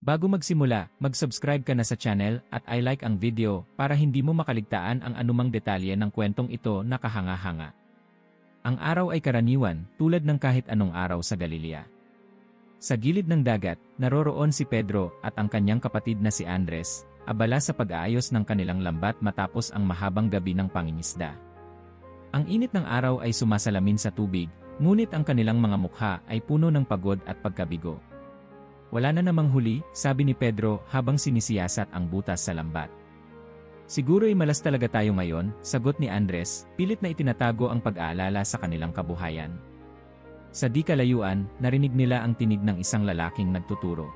Bago magsimula, mag-subscribe ka na sa channel at i-like ang video para hindi mo makaligtaan ang anumang detalye ng kwentong ito na kahanga-hanga. Ang araw ay karaniwan, tulad ng kahit anong araw sa Galilea. Sa gilid ng dagat, naroroon si Pedro at ang kanyang kapatid na si Andres, abala sa pag-aayos ng kanilang lambat matapos ang mahabang gabi ng pangingisda. Ang init ng araw ay sumasalamin sa tubig, ngunit ang kanilang mga mukha ay puno ng pagod at pagkabigo. Wala na namang huli, sabi ni Pedro habang sinisiyasat ang butas sa lambat. Siguro'y malas talaga tayo ngayon, sagot ni Andres, pilit na itinatago ang pag-aalala sa kanilang kabuhayan. Sa di kalayuan, narinig nila ang tinig ng isang lalaking nagtuturo.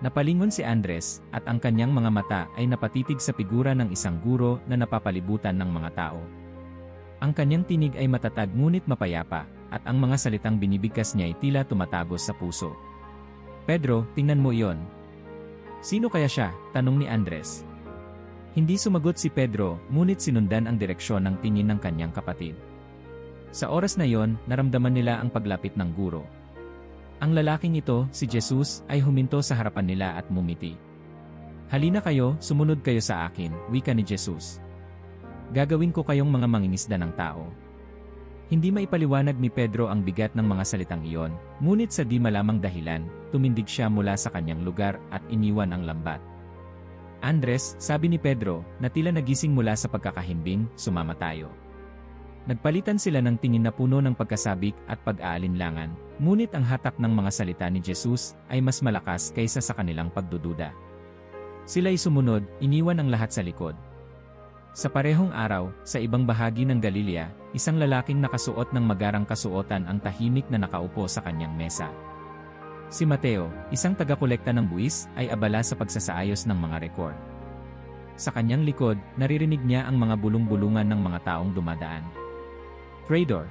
Napalingon si Andres, at ang kanyang mga mata ay napatitig sa figura ng isang guro na napapalibutan ng mga tao. Ang kanyang tinig ay matatag ngunit mapayapa, at ang mga salitang binibigkas niya ay tila tumatagos sa puso. Pedro, tingnan mo iyon. Sino kaya siya? Tanong ni Andres. Hindi sumagot si Pedro, ngunit sinundan ang direksyon ng tingin ng kanyang kapatid. Sa oras na iyon, naramdaman nila ang paglapit ng guro. Ang lalaking ito, si Jesus, ay huminto sa harapan nila at mumiti. Halina kayo, sumunod kayo sa akin, wika ni Jesus. Gagawin ko kayong mga mangingisda ng tao. Hindi maipaliwanag ni Pedro ang bigat ng mga salitang iyon, ngunit sa di malamang dahilan, tumindig siya mula sa kanyang lugar at iniwan ang lambat. Andres, sabi ni Pedro, na tila nagising mula sa pagkakahimbing, sumama tayo. Nagpalitan sila ng tingin na puno ng pagkasabik at pag-aalinlangan, ngunit ang hatak ng mga salita ni Jesus ay mas malakas kaysa sa kanilang pagdududa. Sila'y sumunod, iniwan ang lahat sa likod. Sa parehong araw, sa ibang bahagi ng Galilea, isang lalaking nakasuot ng magarang kasuotan ang tahimik na nakaupo sa kanyang mesa. Si Mateo, isang taga-kolekta ng buwis, ay abala sa pagsasaayos ng mga rekord. Sa kanyang likod, naririnig niya ang mga bulong-bulungan ng mga taong dumadaan. Traidor.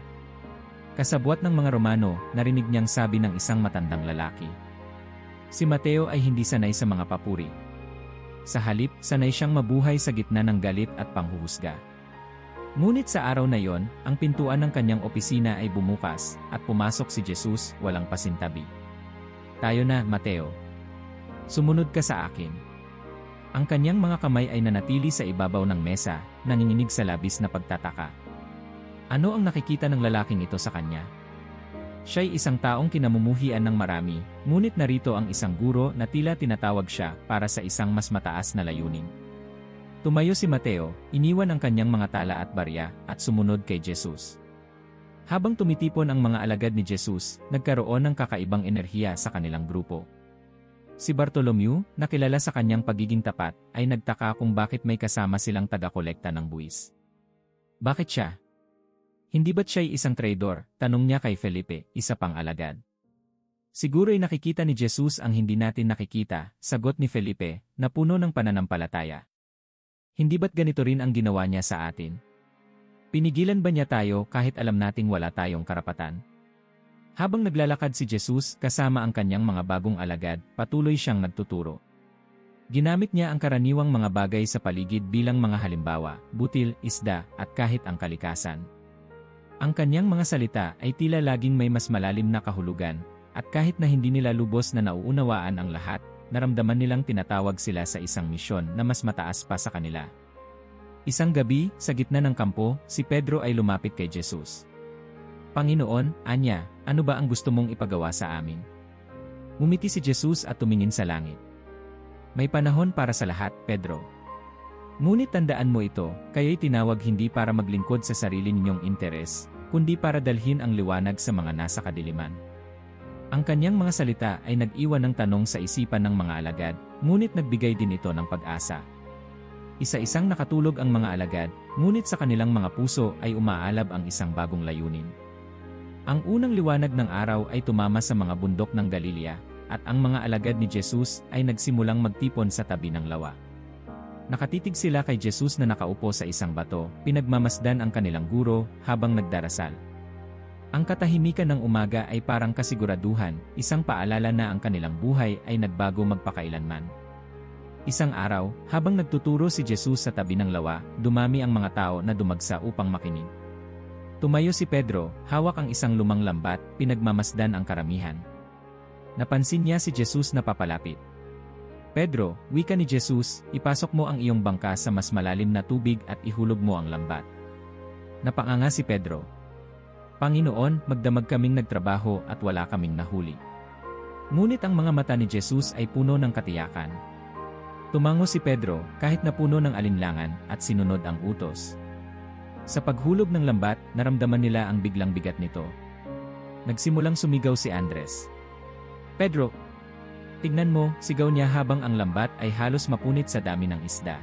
Kasabwat ng mga Romano, narinig niyang sabi ng isang matandang lalaki. Si Mateo ay hindi sanay sa mga papuri. Sa halip, sanay siyang mabuhay sa gitna ng galit at panghuhusga. Ngunit sa araw na iyon, ang pintuan ng kanyang opisina ay bumukas, at pumasok si Jesus, walang pasintabi. Tayo na, Mateo. Sumunod ka sa akin. Ang kanyang mga kamay ay nanatili sa ibabaw ng mesa, nanginginig sa labis na pagtataka. Ano ang nakikita ng lalaking ito sa kanya? Siya'y isang taong kinamumuhian ng marami, ngunit narito ang isang guro na tila tinatawag siya para sa isang mas mataas na layunin. Tumayo si Mateo, iniwan ang kanyang mga tala at barya, at sumunod kay Jesus. Habang tumitipon ang mga alagad ni Jesus, nagkaroon ng kakaibang enerhiya sa kanilang grupo. Si Bartolomeo, na kilala sa kanyang pagiging tapat, ay nagtaka kung bakit may kasama silang taga-kolekta ng buwis. Bakit siya? Hindi ba't siya'y isang traidor? Tanong niya kay Felipe, isa pang alagad. Siguro'y nakikita ni Jesus ang hindi natin nakikita, sagot ni Felipe, na puno ng pananampalataya. Hindi ba't ganito rin ang ginawa niya sa atin? Pinigilan ba niya tayo kahit alam nating wala tayong karapatan? Habang naglalakad si Jesus kasama ang kanyang mga bagong alagad, patuloy siyang nagtuturo. Ginamit niya ang karaniwang mga bagay sa paligid bilang mga halimbawa, butil, isda, at kahit ang kalikasan. Ang kanyang mga salita ay tila laging may mas malalim na kahulugan, at kahit na hindi nila lubos na nauunawaan ang lahat, naramdaman nilang tinatawag sila sa isang misyon na mas mataas pa sa kanila. Isang gabi, sa gitna ng kampo, si Pedro ay lumapit kay Jesus. Panginoon, anya, ano ba ang gusto mong ipagawa sa amin? Ngumiti si Jesus at tumingin sa langit. May panahon para sa lahat, Pedro. Ngunit tandaan mo ito, kaya'y tinawag hindi para maglingkod sa sarili ninyong interes, kundi para dalhin ang liwanag sa mga nasa kadiliman. Ang kanyang mga salita ay nag-iwan ng tanong sa isipan ng mga alagad, ngunit nagbigay din ito ng pag-asa. Isa-isang nakatulog ang mga alagad, ngunit sa kanilang mga puso ay umaalab ang isang bagong layunin. Ang unang liwanag ng araw ay tumama sa mga bundok ng Galilea, at ang mga alagad ni Jesus ay nagsimulang magtipon sa tabi ng lawa. Nakatitig sila kay Jesus na nakaupo sa isang bato, pinagmamasdan ang kanilang guro habang nagdarasal. Ang katahimikan ng umaga ay parang kasiguraduhan, isang paalala na ang kanilang buhay ay nagbago magpakailanman. Isang araw, habang nagtuturo si Jesus sa tabi ng lawa, dumami ang mga tao na dumagsa upang makinig. Tumayo si Pedro, hawak ang isang lumang lambat, pinagmamasdan ang karamihan. Napansin niya si Jesus na papalapit. Pedro, wika ni Jesus, ipasok mo ang iyong bangka sa mas malalim na tubig at ihulog mo ang lambat. Napanganga si Pedro. Panginoon, magdamag kaming nagtrabaho at wala kaming nahuli. Ngunit ang mga mata ni Jesus ay puno ng katiyakan. Tumango si Pedro kahit na puno ng alinlangan at sinunod ang utos. Sa paghulog ng lambat, naramdaman nila ang biglang bigat nito. Nagsimulang sumigaw si Andres. Pedro! Tignan mo, sigaw niya habang ang lambat ay halos mapunit sa dami ng isda.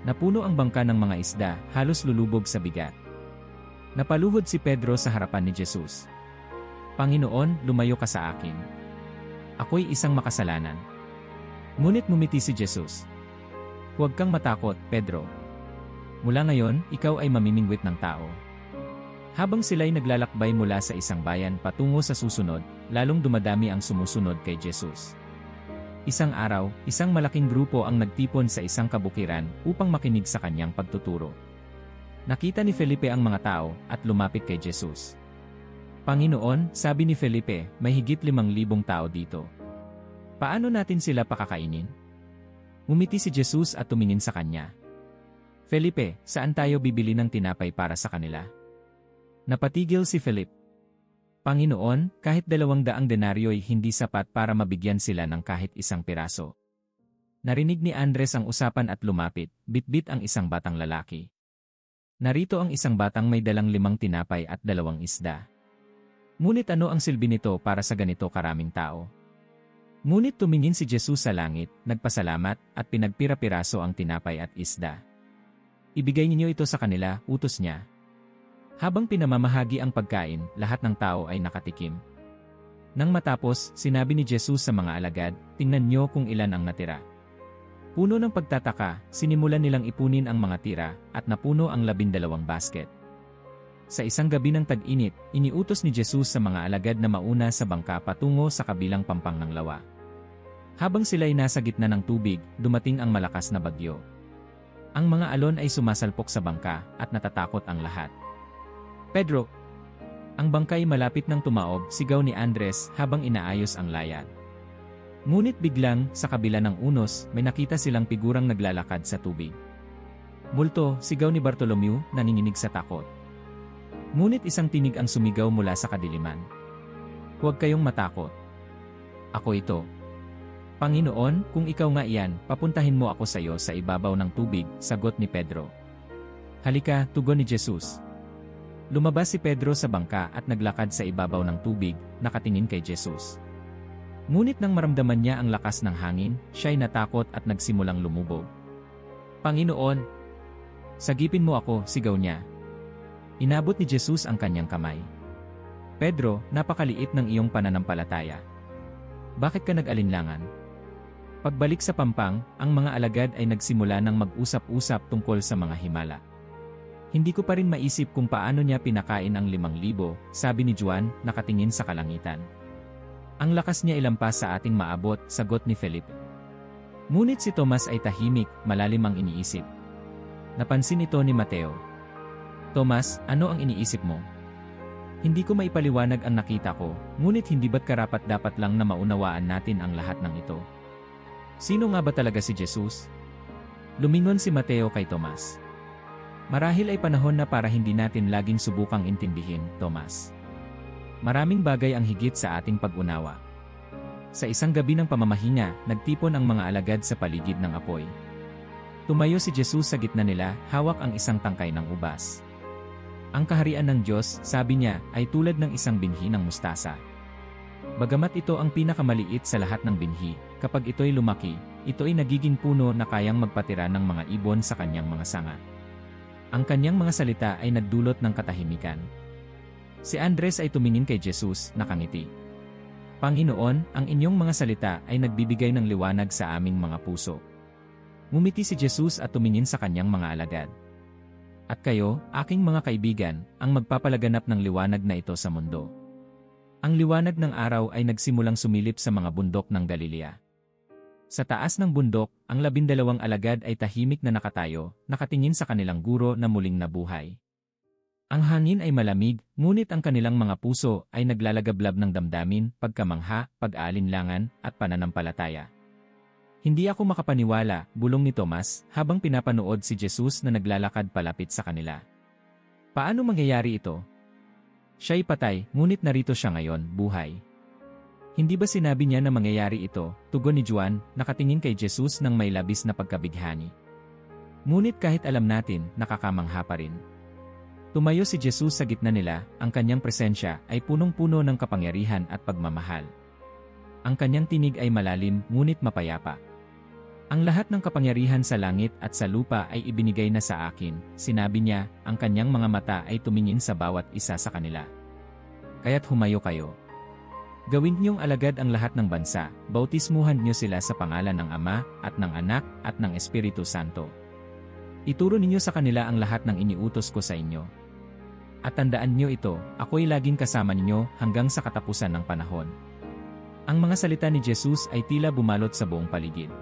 Napuno ang bangka ng mga isda, halos lulubog sa bigat. Napaluhod si Pedro sa harapan ni Jesus. Panginoon, lumayo ka sa akin. Ako'y isang makasalanan. Ngunit ngumiti si Jesus. Huwag kang matakot, Pedro. Mula ngayon, ikaw ay mamimingwit ng tao. Habang sila'y naglalakbay mula sa isang bayan patungo sa susunod, lalong dumadami ang sumusunod kay Jesus. Isang araw, isang malaking grupo ang nagtipon sa isang kabukiran upang makinig sa kanyang pagtuturo. Nakita ni Felipe ang mga tao at lumapit kay Jesus. Panginoon, sabi ni Felipe, may higit 5,000 tao dito. Paano natin sila pakakainin? Ngumiti si Jesus at tumingin sa kanya. Felipe, saan tayo bibili ng tinapay para sa kanila? Napatigil si Felipe. Panginoon, kahit 200 denaryo'y hindi sapat para mabigyan sila ng kahit isang piraso. Narinig ni Andres ang usapan at lumapit, bitbit ang isang batang lalaki. Narito ang isang batang may dalang 5 tinapay at 2 isda. Ngunit ano ang silbi nito para sa ganito karaming tao? Ngunit tumingin si Jesus sa langit, nagpasalamat, at pinagpira-piraso ang tinapay at isda. Ibigay ninyo ito sa kanila, utos niya. Habang pinamamahagi ang pagkain, lahat ng tao ay nakatikim. Nang matapos, sinabi ni Jesus sa mga alagad, tingnan niyo kung ilan ang natira. Puno ng pagtataka, sinimulan nilang ipunin ang mga tira, at napuno ang 12 basket. Sa isang gabi ng tag-init, iniutos ni Jesus sa mga alagad na mauna sa bangka patungo sa kabilang pampang ng lawa. Habang sila'y nasa gitna ng tubig, dumating ang malakas na bagyo. Ang mga alon ay sumasalpok sa bangka, at natatakot ang lahat. Pedro! Ang bangkay malapit ng tumaob, sigaw ni Andres habang inaayos ang layad. Ngunit biglang, sa kabila ng unos, may nakita silang figurang naglalakad sa tubig. Multo, sigaw ni Bartolomeo, nanginginig sa takot. Ngunit isang tinig ang sumigaw mula sa kadiliman. Huwag kayong matakot. Ako ito. Panginoon, kung ikaw nga iyan, papuntahin mo ako sa iyo sa ibabaw ng tubig, sagot ni Pedro. Halika, tugon ni Jesus. Lumabas si Pedro sa bangka at naglakad sa ibabaw ng tubig, nakatingin kay Jesus. Ngunit nang maramdaman niya ang lakas ng hangin, siya'y natakot at nagsimulang lumubog. Panginoon! Sagipin mo ako, sigaw niya. Inabot ni Jesus ang kanyang kamay. Pedro, napakaliit ng iyong pananampalataya. Bakit ka nag-alinlangan? Pagbalik sa pampang, ang mga alagad ay nagsimula ng mag-usap-usap tungkol sa mga himala. Hindi ko pa rin maisip kung paano niya pinakain ang 5,000, sabi ni Juan, nakatingin sa kalangitan. Ang lakas niya ilampas sa ating maabot, sagot ni Felipe. Ngunit si Tomas ay tahimik, malalim ang iniisip. Napansin ito ni Mateo. Tomas, ano ang iniisip mo? Hindi ko maipaliwanag ang nakita ko, ngunit hindi ba't karapat-dapat lang na maunawaan natin ang lahat ng ito? Sino nga ba talaga si Jesus? Lumingon si Mateo kay Tomas. Marahil ay panahon na para hindi natin laging subukang intindihin, Tomas. Maraming bagay ang higit sa ating pag-unawa. Sa isang gabi ng pamamahinga, nagtipon ang mga alagad sa paligid ng apoy. Tumayo si Jesus sa gitna nila, hawak ang isang tangkay ng ubas. Ang kaharian ng Diyos, sabi niya, ay tulad ng isang binhi ng mustasa. Bagamat ito ang pinakamaliit sa lahat ng binhi, kapag ito'y lumaki, ito ay nagiging puno na kayang magpatira ng mga ibon sa kanyang mga sanga. Ang kanyang mga salita ay nagdulot ng katahimikan. Si Andres ay tumingin kay Jesus, nakangiti. Panginoon, ang inyong mga salita ay nagbibigay ng liwanag sa aming mga puso. Ngumiti si Jesus at tumingin sa kanyang mga alagad. At kayo, aking mga kaibigan, ang magpapalaganap ng liwanag na ito sa mundo. Ang liwanag ng araw ay nagsimulang sumilip sa mga bundok ng Galilea. Sa taas ng bundok, ang 12 alagad ay tahimik na nakatayo, nakatingin sa kanilang guro na muling nabuhay. Ang hangin ay malamig, ngunit ang kanilang mga puso ay naglalagablab ng damdamin, pagkamangha, pag-aalinlangan, at pananampalataya. Hindi ako makapaniwala, bulong ni Tomas, habang pinapanood si Jesus na naglalakad palapit sa kanila. Paano mangyayari ito? Siya'y patay, ngunit narito siya ngayon, buhay. Hindi ba sinabi niya na mangyayari ito? Tugon ni Juan, nakatingin kay Jesus ng may labis na pagkabighani. Ngunit kahit alam natin, nakakamangha pa rin. Tumayo si Jesus sa gitna nila, ang kanyang presensya ay punong-puno ng kapangyarihan at pagmamahal. Ang kanyang tinig ay malalim, ngunit mapayapa. Ang lahat ng kapangyarihan sa langit at sa lupa ay ibinigay na sa akin, sinabi niya, ang kanyang mga mata ay tumingin sa bawat isa sa kanila. Kaya't humayo kayo. Gawin niyong alagad ang lahat ng bansa, bautismuhan niyo sila sa pangalan ng Ama, at ng Anak, at ng Espiritu Santo. Ituro ninyo sa kanila ang lahat ng iniutos ko sa inyo. At tandaan niyo ito, ako'y laging kasama ninyo hanggang sa katapusan ng panahon. Ang mga salita ni Jesus ay tila bumalot sa buong paligid.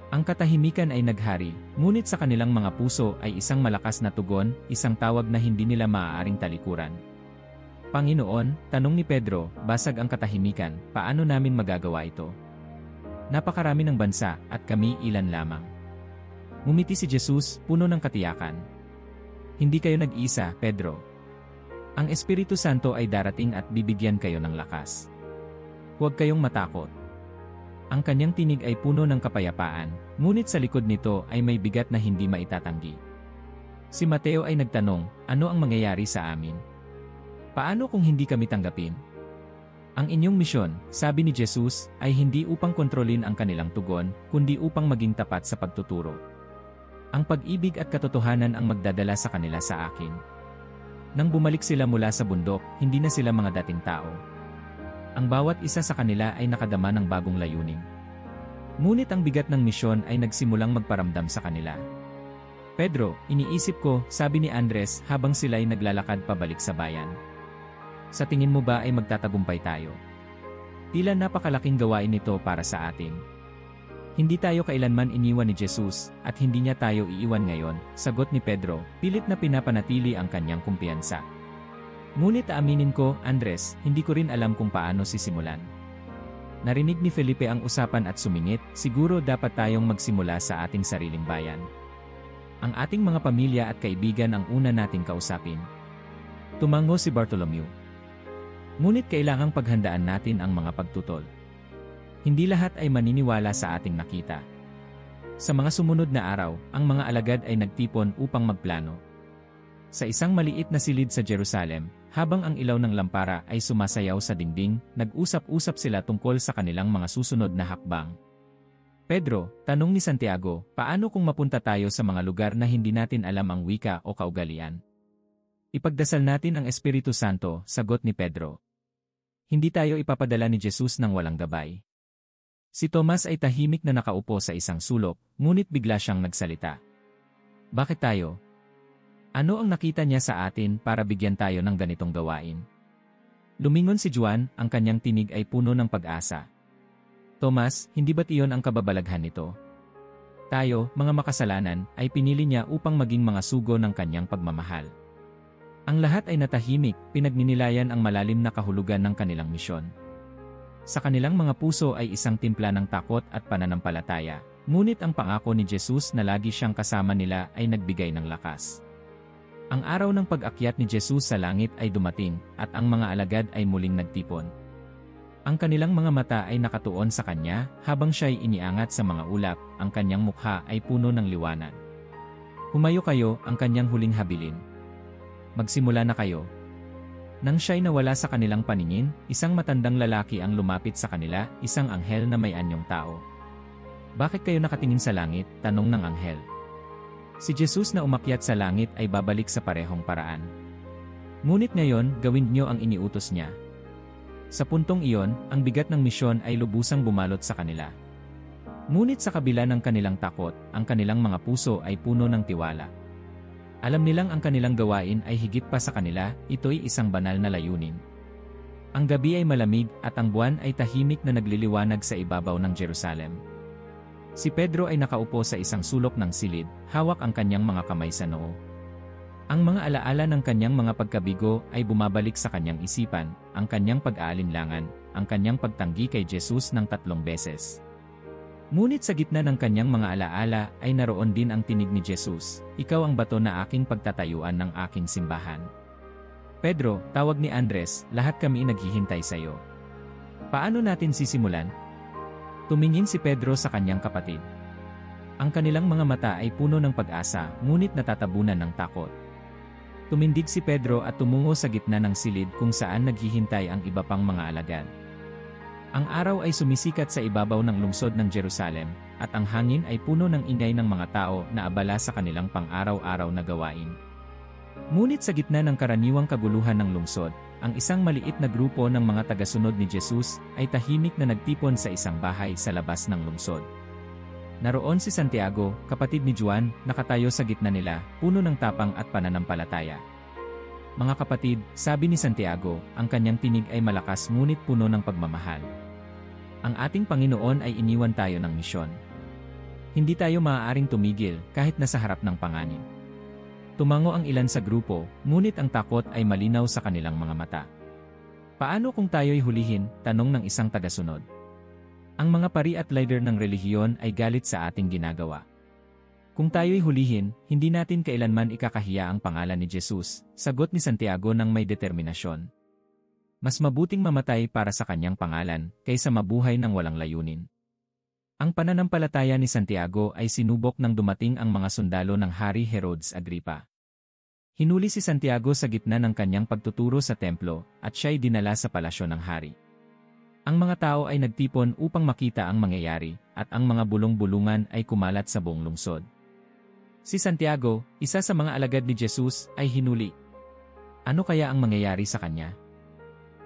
Ang katahimikan ay naghari, ngunit sa kanilang mga puso ay isang malakas na tugon, isang tawag na hindi nila maaaring talikuran. Panginoon, tanong ni Pedro, basag ang katahimikan, paano namin magagawa ito? Napakarami ng bansa, at kami ilan lamang. Ngumiti si Jesus, puno ng katiyakan. Hindi kayo nag-isa, Pedro. Ang Espiritu Santo ay darating at bibigyan kayo ng lakas. Huwag kayong matakot. Ang kanyang tinig ay puno ng kapayapaan, ngunit sa likod nito ay may bigat na hindi maitatanggi. Si Mateo ay nagtanong, ano ang mangyayari sa amin? Paano kung hindi kami tanggapin? Ang inyong misyon, sabi ni Jesus, ay hindi upang kontrolin ang kanilang tugon, kundi upang maging tapat sa pagtuturo. Ang pag-ibig at katotohanan ang magdadala sa kanila sa akin. Nang bumalik sila mula sa bundok, hindi na sila mga dating tao. Ang bawat isa sa kanila ay nakadama ng bagong layunin. Ngunit ang bigat ng misyon ay nagsimulang magparamdam sa kanila. Pedro, iniisip ko, sabi ni Andres habang sila'y naglalakad pabalik sa bayan. Sa tingin mo ba ay magtatagumpay tayo? Tila napakalaking gawain ito para sa atin. Hindi tayo kailanman iniwan ni Jesus, at hindi niya tayo iiwan ngayon, sagot ni Pedro, pilit na pinapanatili ang kanyang kumpiyansa. Ngunit aaminin ko, Andres, hindi ko rin alam kung paano sisimulan. Narinig ni Felipe ang usapan at sumingit, siguro dapat tayong magsimula sa ating sariling bayan. Ang ating mga pamilya at kaibigan ang una nating kausapin. Tumango si Bartolomeo. Ngunit kailangang paghandaan natin ang mga pagtutol. Hindi lahat ay maniniwala sa ating nakita. Sa mga sumunod na araw, ang mga alagad ay nagtipon upang magplano. Sa isang maliit na silid sa Jerusalem, habang ang ilaw ng lampara ay sumasayaw sa dingding, nag-usap-usap sila tungkol sa kanilang mga susunod na hakbang. Pedro, tanong ni Santiago, paano kung mapunta tayo sa mga lugar na hindi natin alam ang wika o kaugalian? Ipagdasal natin ang Espiritu Santo, sagot ni Pedro. Hindi tayo ipapadala ni Jesus ng walang gabay. Si Tomas ay tahimik na nakaupo sa isang sulok, ngunit bigla siyang nagsalita. Bakit tayo? Ano ang nakita niya sa atin para bigyan tayo ng ganitong gawain? Lumingon si Juan, ang kanyang tinig ay puno ng pag-asa. Tomas, hindi ba't iyon ang kababalaghan nito? Tayo, mga makasalanan, ay pinili niya upang maging mga sugo ng kanyang pagmamahal. Ang lahat ay natahimik, pinagninilayan ang malalim na kahulugan ng kanilang misyon. Sa kanilang mga puso ay isang timpla ng takot at pananampalataya, ngunit ang pangako ni Jesus na lagi siyang kasama nila ay nagbigay ng lakas. Ang araw ng pag-akyat ni Jesus sa langit ay dumating, at ang mga alagad ay muling nagtipon. Ang kanilang mga mata ay nakatuon sa kanya, habang siya'y iniangat sa mga ulap, ang kanyang mukha ay puno ng liwanag. Humayo kayo, ang kanyang huling habilin. Magsimula na kayo. Nang siya'y nawala sa kanilang paningin, isang matandang lalaki ang lumapit sa kanila, isang anghel na may anyong tao. Bakit kayo nakatingin sa langit? Tanong ng anghel. Si Jesus na umakyat sa langit ay babalik sa parehong paraan. Ngunit ngayon, gawin niyo ang iniutos niya. Sa puntong iyon, ang bigat ng misyon ay lubusang bumalot sa kanila. Ngunit sa kabila ng kanilang takot, ang kanilang mga puso ay puno ng tiwala. Alam nilang ang kanilang gawain ay higit pa sa kanila, ito'y isang banal na layunin. Ang gabi ay malamig at ang buwan ay tahimik na nagliliwanag sa ibabaw ng Jerusalem. Si Pedro ay nakaupo sa isang sulok ng silid, hawak ang kanyang mga kamay sa noo. Ang mga alaala ng kanyang mga pagkabigo ay bumabalik sa kanyang isipan, ang kanyang pag-aalinlangan, ang kanyang pagtanggi kay Jesus ng 3 beses. Ngunit sa gitna ng kanyang mga alaala ay naroon din ang tinig ni Jesus, "Ikaw ang bato na aking pagtatayuan ng aking simbahan." Pedro, tawag ni Andres, lahat kami naghihintay sa iyo. Paano natin sisimulan? Tumingin si Pedro sa kanyang kapatid. Ang kanilang mga mata ay puno ng pag-asa, ngunit natatabunan ng takot. Tumindig si Pedro at tumungo sa gitna ng silid kung saan naghihintay ang iba pang mga alagad. Ang araw ay sumisikat sa ibabaw ng lungsod ng Jerusalem, at ang hangin ay puno ng ingay ng mga tao na abala sa kanilang pang-araw-araw na gawain. Ngunit sa gitna ng karaniwang kaguluhan ng lungsod, ang isang maliit na grupo ng mga tagasunod ni Jesus ay tahimik na nagtipon sa isang bahay sa labas ng lungsod. Naroon si Santiago, kapatid ni Juan, nakatayo sa gitna nila, puno ng tapang at pananampalataya. "Mga kapatid," sabi ni Santiago, ang kanyang tinig ay malakas ngunit puno ng pagmamahal. "Ang ating Panginoon ay iniwan tayo ng misyon. Hindi tayo maaaring tumigil kahit nasa harap ng panganib." Tumango ang ilan sa grupo, ngunit ang takot ay malinaw sa kanilang mga mata. "Paano kung tayo'y hulihin?" tanong ng isang tagasunod. "Ang mga pari at leader ng relihiyon ay galit sa ating ginagawa. Kung tayo'y hulihin, hindi natin kailanman ikakahiya ang pangalan ni Jesus," sagot ni Santiago ng may determinasyon. Mas mabuting mamatay para sa kanyang pangalan, kaysa mabuhay ng walang layunin. Ang pananampalataya ni Santiago ay sinubok nang dumating ang mga sundalo ng Hari Herodes Agripa. Hinuli si Santiago sa gitna ng kanyang pagtuturo sa templo, at siya'y dinala sa palasyo ng hari. Ang mga tao ay nagtipon upang makita ang mangyayari, at ang mga bulong-bulungan ay kumalat sa buong lungsod. Si Santiago, isa sa mga alagad ni Jesus, ay hinuli. Ano kaya ang mangyayari sa kanya?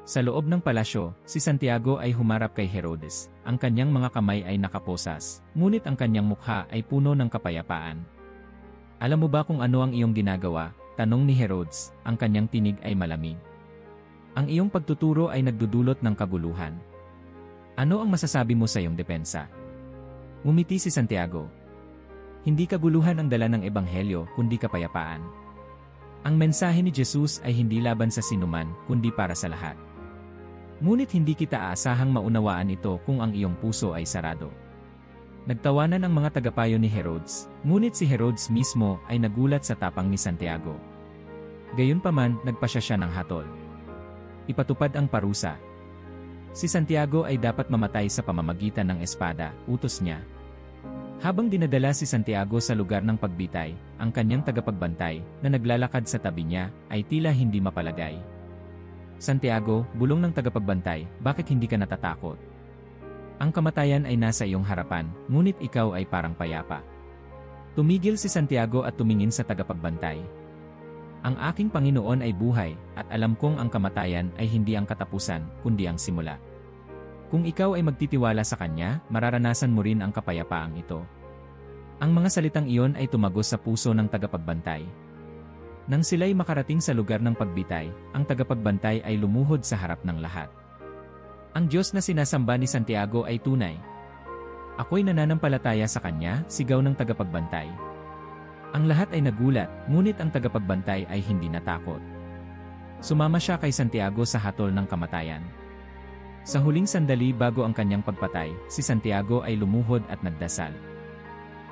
Sa loob ng palasyo, si Santiago ay humarap kay Herodes. Ang kanyang mga kamay ay nakaposas, ngunit ang kanyang mukha ay puno ng kapayapaan. "Alam mo ba kung ano ang iyong ginagawa?" tanong ni Herodes, ang kanyang tinig ay malamig. "Ang iyong pagtuturo ay nagdudulot ng kaguluhan. Ano ang masasabi mo sa iyong depensa?" Ngumiti si Santiago. "Hindi kaguluhan ang dala ng ebanghelyo, kundi kapayapaan. Ang mensahe ni Jesus ay hindi laban sa sinuman, kundi para sa lahat. Ngunit hindi kita aasahang maunawaan ito kung ang iyong puso ay sarado." Nagtawanan ang mga tagapayo ni Herodes, ngunit si Herodes mismo ay nagulat sa tapang ni Santiago. Gayunpaman, nagpasya siya ng hatol. Ipatupad ang parusa. Si Santiago ay dapat mamatay sa pamamagitan ng espada, utos niya. Habang dinadala si Santiago sa lugar ng pagbitay, ang kanyang tagapagbantay, na naglalakad sa tabi niya, ay tila hindi mapalagay. "Santiago," bulong ng tagapagbantay, "bakit hindi ka natatakot? Ang kamatayan ay nasa iyong harapan, ngunit ikaw ay parang payapa." Tumigil si Santiago at tumingin sa tagapagbantay. "Ang aking Panginoon ay buhay, at alam kong ang kamatayan ay hindi ang katapusan, kundi ang simula. Kung ikaw ay magtitiwala sa Kanya, mararanasan mo rin ang kapayapaang ito." Ang mga salitang iyon ay tumagos sa puso ng tagapagbantay. Nang sila'y makarating sa lugar ng pagbitay, ang tagapagbantay ay lumuhod sa harap ng lahat. Ang Diyos na sinasamba ni Santiago ay tunay. "Ako'y nananampalataya sa Kanya," sigaw ng tagapagbantay. Ang lahat ay nagulat, ngunit ang tagapagbantay ay hindi natakot. Sumama siya kay Santiago sa hatol ng kamatayan. Sa huling sandali bago ang kanyang pagpatay, si Santiago ay lumuhod at nagdasal.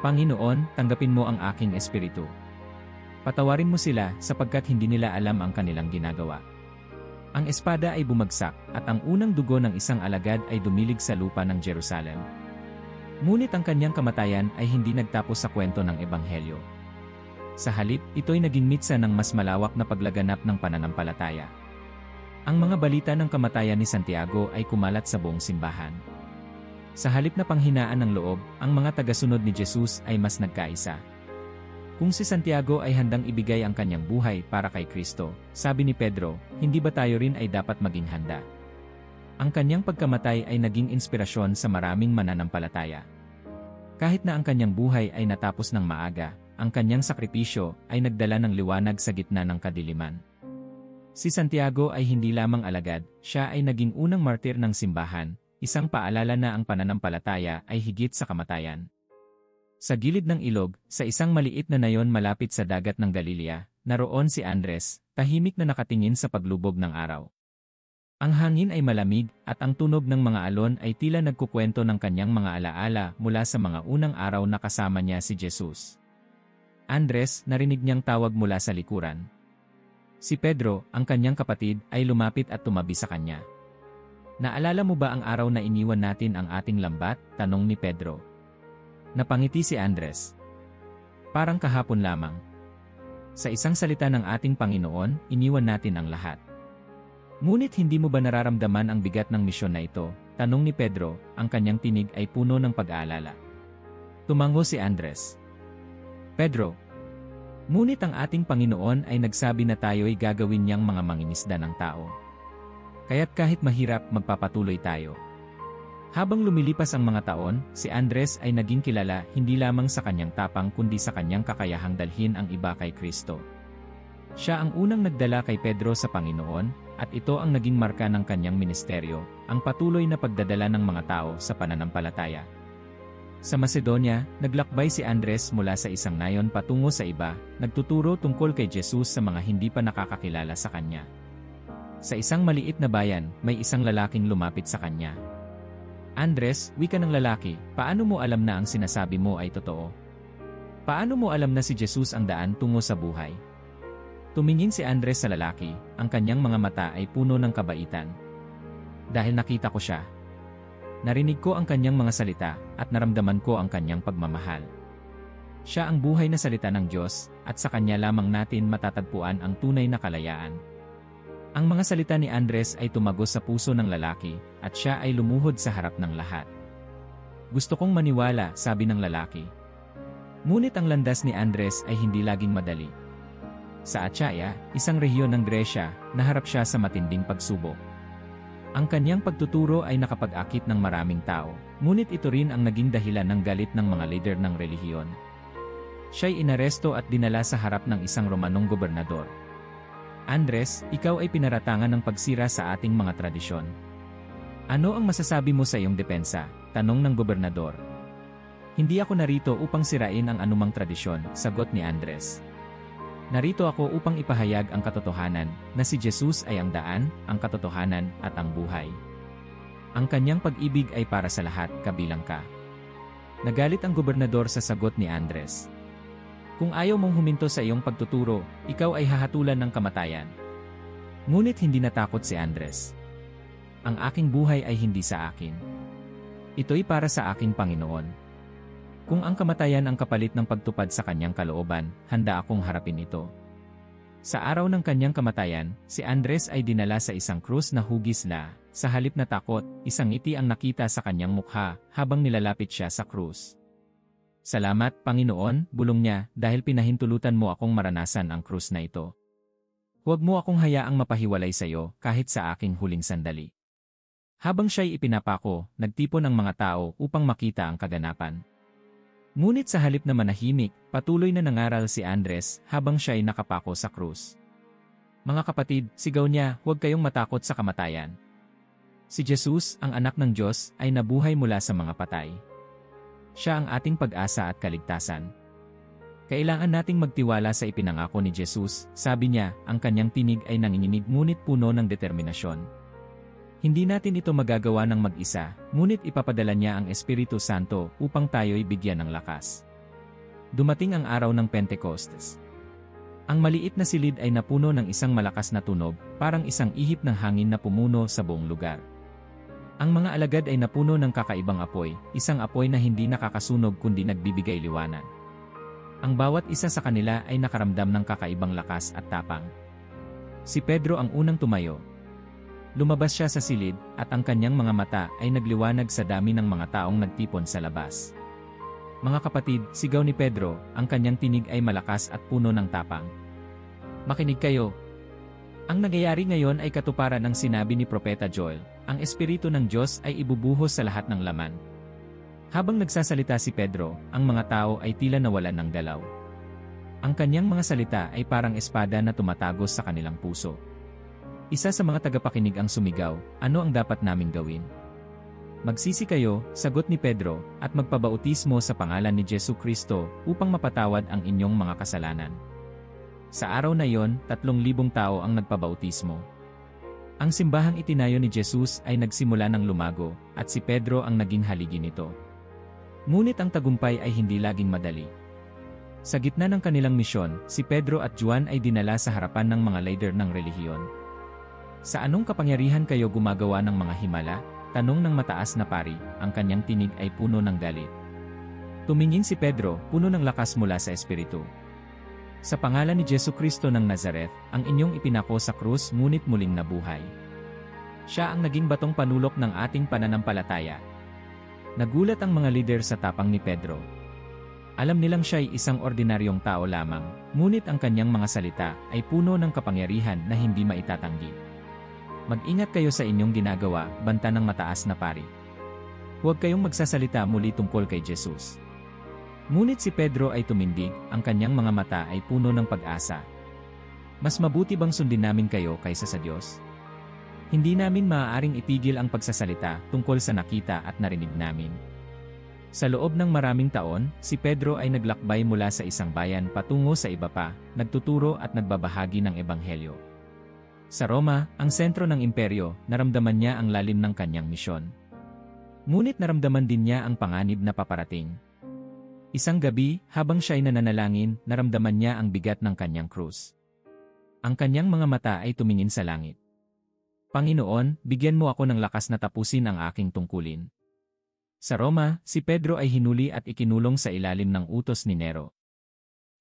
"Panginoon, tanggapin mo ang aking espiritu. Patawarin mo sila sapagkat hindi nila alam ang kanilang ginagawa." Ang espada ay bumagsak, at ang unang dugo ng isang alagad ay dumilig sa lupa ng Jerusalem. Ngunit ang kanyang kamatayan ay hindi nagtapos sa kwento ng ebanghelyo. Sa halip, ito'y naging mitsa ng mas malawak na paglaganap ng pananampalataya. Ang mga balita ng kamatayan ni Santiago ay kumalat sa buong simbahan. Sa halip na panghinaan ng loob, ang mga tagasunod ni Jesus ay mas nagkaisa. Kung si Santiago ay handang ibigay ang kanyang buhay para kay Kristo, sabi ni Pedro, hindi ba tayo rin ay dapat maging handa? Ang kanyang pagkamatay ay naging inspirasyon sa maraming mananampalataya. Kahit na ang kanyang buhay ay natapos ng maaga, ang kanyang sakripisyo ay nagdala ng liwanag sa gitna ng kadiliman. Si Santiago ay hindi lamang alagad, siya ay naging unang martir ng simbahan, isang paalala na ang pananampalataya ay higit sa kamatayan. Sa gilid ng ilog, sa isang maliit na nayon malapit sa dagat ng Galilea, naroon si Andres, tahimik na nakatingin sa paglubog ng araw. Ang hangin ay malamig at ang tunog ng mga alon ay tila nagkukwento ng kanyang mga alaala mula sa mga unang araw na kasama niya si Jesus. Andres, narinig niyang tawag mula sa likuran. Si Pedro, ang kanyang kapatid, ay lumapit at tumabi sa kanya. Naalala mo ba ang araw na iniwan natin ang ating lambat? Tanong ni Pedro. Napangiti si Andres. Parang kahapon lamang. Sa isang salita ng ating Panginoon, iniwan natin ang lahat. Ngunit hindi mo ba nararamdaman ang bigat ng misyon na ito? Tanong ni Pedro, ang kanyang tinig ay puno ng pag-aalala. Tumango si Andres. Pedro, ngunit ang ating Panginoon ay nagsabi na tayo'y gagawin niyang mga mangingisda ng tao. Kaya't kahit mahirap, magpapatuloy tayo. Habang lumilipas ang mga taon, si Andres ay naging kilala hindi lamang sa kanyang tapang kundi sa kanyang kakayahang dalhin ang iba kay Kristo. Siya ang unang nagdala kay Pedro sa Panginoon, at ito ang naging marka ng kanyang ministeryo, ang patuloy na pagdadala ng mga tao sa pananampalataya. Sa Macedonia, naglakbay si Andres mula sa isang nayon patungo sa iba, nagtuturo tungkol kay Jesus sa mga hindi pa nakakakilala sa kanya. Sa isang maliit na bayan, may isang lalaking lumapit sa kanya. Andres, wika ng lalaki, paano mo alam na ang sinasabi mo ay totoo? Paano mo alam na si Jesus ang daan tungo sa buhay? Tumingin si Andres sa lalaki, ang kanyang mga mata ay puno ng kabaitan. Dahil nakita ko siya. Narinig ko ang kanyang mga salita, at naramdaman ko ang kanyang pagmamahal. Siya ang buhay na salita ng Diyos, at sa kanya lamang natin matatagpuan ang tunay na kalayaan. Ang mga salita ni Andres ay tumagos sa puso ng lalaki, at siya ay lumuhod sa harap ng lahat. Gusto kong maniwala, sabi ng lalaki. Ngunit ang landas ni Andres ay hindi laging madali. Sa Achaia, isang rehiyon ng Gresya, naharap siya sa matinding pagsubok. Ang kanyang pagtuturo ay nakapag-akit ng maraming tao, ngunit ito rin ang naging dahilan ng galit ng mga lider ng relihiyon. Siya'y inaresto at dinala sa harap ng isang Romanong gobernador. Andres, ikaw ay pinaratangan ng pagsira sa ating mga tradisyon. Ano ang masasabi mo sa iyong depensa? Tanong ng gobernador. Hindi ako narito upang sirain ang anumang tradisyon, sagot ni Andres. Narito ako upang ipahayag ang katotohanan, na si Jesus ay ang daan, ang katotohanan, at ang buhay. Ang kanyang pag-ibig ay para sa lahat, kabilang ka. Nagalit ang gobernador sa sagot ni Andres. Kung ayaw mong huminto sa iyong pagtuturo, ikaw ay hahatulan ng kamatayan. Ngunit hindi natakot si Andres. Ang aking buhay ay hindi sa akin. Ito'y para sa aking Panginoon. Kung ang kamatayan ang kapalit ng pagtupad sa kanyang kalooban, handa akong harapin ito. Sa araw ng kanyang kamatayan, si Andres ay dinala sa isang krus na hugis na, sa halip na takot, isang ngiti ang nakita sa kanyang mukha habang nilalapit siya sa krus. Salamat, Panginoon, bulong niya, dahil pinahintulutan mo akong maranasan ang krus na ito. Huwag mo akong hayaang mapahiwalay sa iyo kahit sa aking huling sandali. Habang siya'y ipinapako, nagtipon ang mga tao upang makita ang kaganapan. Ngunit sa halip na manahimik, patuloy na nangaral si Andres habang siya'y nakapako sa krus. Mga kapatid, sigaw niya, huwag kayong matakot sa kamatayan. Si Jesus, ang anak ng Diyos, ay nabuhay mula sa mga patay. Siya ang ating pag-asa at kaligtasan. Kailangan nating magtiwala sa ipinangako ni Jesus, sabi niya, ang kanyang tinig ay nanginginig ngunit puno ng determinasyon. Hindi natin ito magagawa ng mag-isa, ngunit ipapadala niya ang Espiritu Santo upang tayo'y bigyan ng lakas. Dumating ang araw ng Pentecostes. Ang maliit na silid ay napuno ng isang malakas na tunog, parang isang ihip ng hangin na pumuno sa buong lugar. Ang mga alagad ay napuno ng kakaibang apoy, isang apoy na hindi nakakasunog kundi nagbibigay liwanag. Ang bawat isa sa kanila ay nakaramdam ng kakaibang lakas at tapang. Si Pedro ang unang tumayo. Lumabas siya sa silid, at ang kanyang mga mata ay nagliwanag sa dami ng mga taong nagtipon sa labas. Mga kapatid, sigaw ni Pedro, ang kanyang tinig ay malakas at puno ng tapang. Makinig kayo. Ang nangyayari ngayon ay katuparan ng sinabi ni Propeta Joel, ang Espiritu ng Diyos ay ibubuhos sa lahat ng laman. Habang nagsasalita si Pedro, ang mga tao ay tila nawalan ng galaw. Ang kanyang mga salita ay parang espada na tumatagos sa kanilang puso. Isa sa mga tagapakinig ang sumigaw, ano ang dapat naming gawin? Magsisi kayo, sagot ni Pedro, at magpabautismo sa pangalan ni Jesucristo upang mapatawad ang inyong mga kasalanan. Sa araw na iyon, 3,000 tao ang nagpabautismo. Ang simbahang itinayo ni Jesus ay nagsimula ng lumago, at si Pedro ang naging haligi nito. Ngunit ang tagumpay ay hindi laging madali. Sa gitna ng kanilang misyon, si Pedro at Juan ay dinala sa harapan ng mga leader ng relihiyon. Sa anong kapangyarihan kayo gumagawa ng mga himala? Tanong ng mataas na pari, ang kanyang tinig ay puno ng galit. Tumingin si Pedro, puno ng lakas mula sa Espiritu. Sa pangalan ni Jesucristo ng Nazareth, ang inyong ipinako sa krus ngunit muling nabuhay. Siya ang naging batong panulok ng ating pananampalataya. Nagulat ang mga leader sa tapang ni Pedro. Alam nilang siya ay isang ordinaryong tao lamang, ngunit ang kanyang mga salita ay puno ng kapangyarihan na hindi maitatanggi. Mag-ingat kayo sa inyong ginagawa, banta ng mataas na pari. Huwag kayong magsasalita muli tungkol kay Jesus. Ngunit si Pedro ay tumindig, ang kanyang mga mata ay puno ng pag-asa. Mas mabuti bang sundin namin kayo kaysa sa Diyos? Hindi namin maaaring ipigil ang pagsasalita tungkol sa nakita at narinig namin. Sa loob ng maraming taon, si Pedro ay naglakbay mula sa isang bayan patungo sa iba pa, nagtuturo at nagbabahagi ng ebanghelyo. Sa Roma, ang sentro ng imperyo, naramdaman niya ang lalim ng kanyang misyon. Ngunit naramdaman din niya ang panganib na paparating. Isang gabi, habang siya'y nananalangin, naramdaman niya ang bigat ng kanyang krus. Ang kanyang mga mata ay tumingin sa langit. Panginoon, bigyan mo ako ng lakas na tapusin ang aking tungkulin. Sa Roma, si Pedro ay hinuli at ikinulong sa ilalim ng utos ni Nero.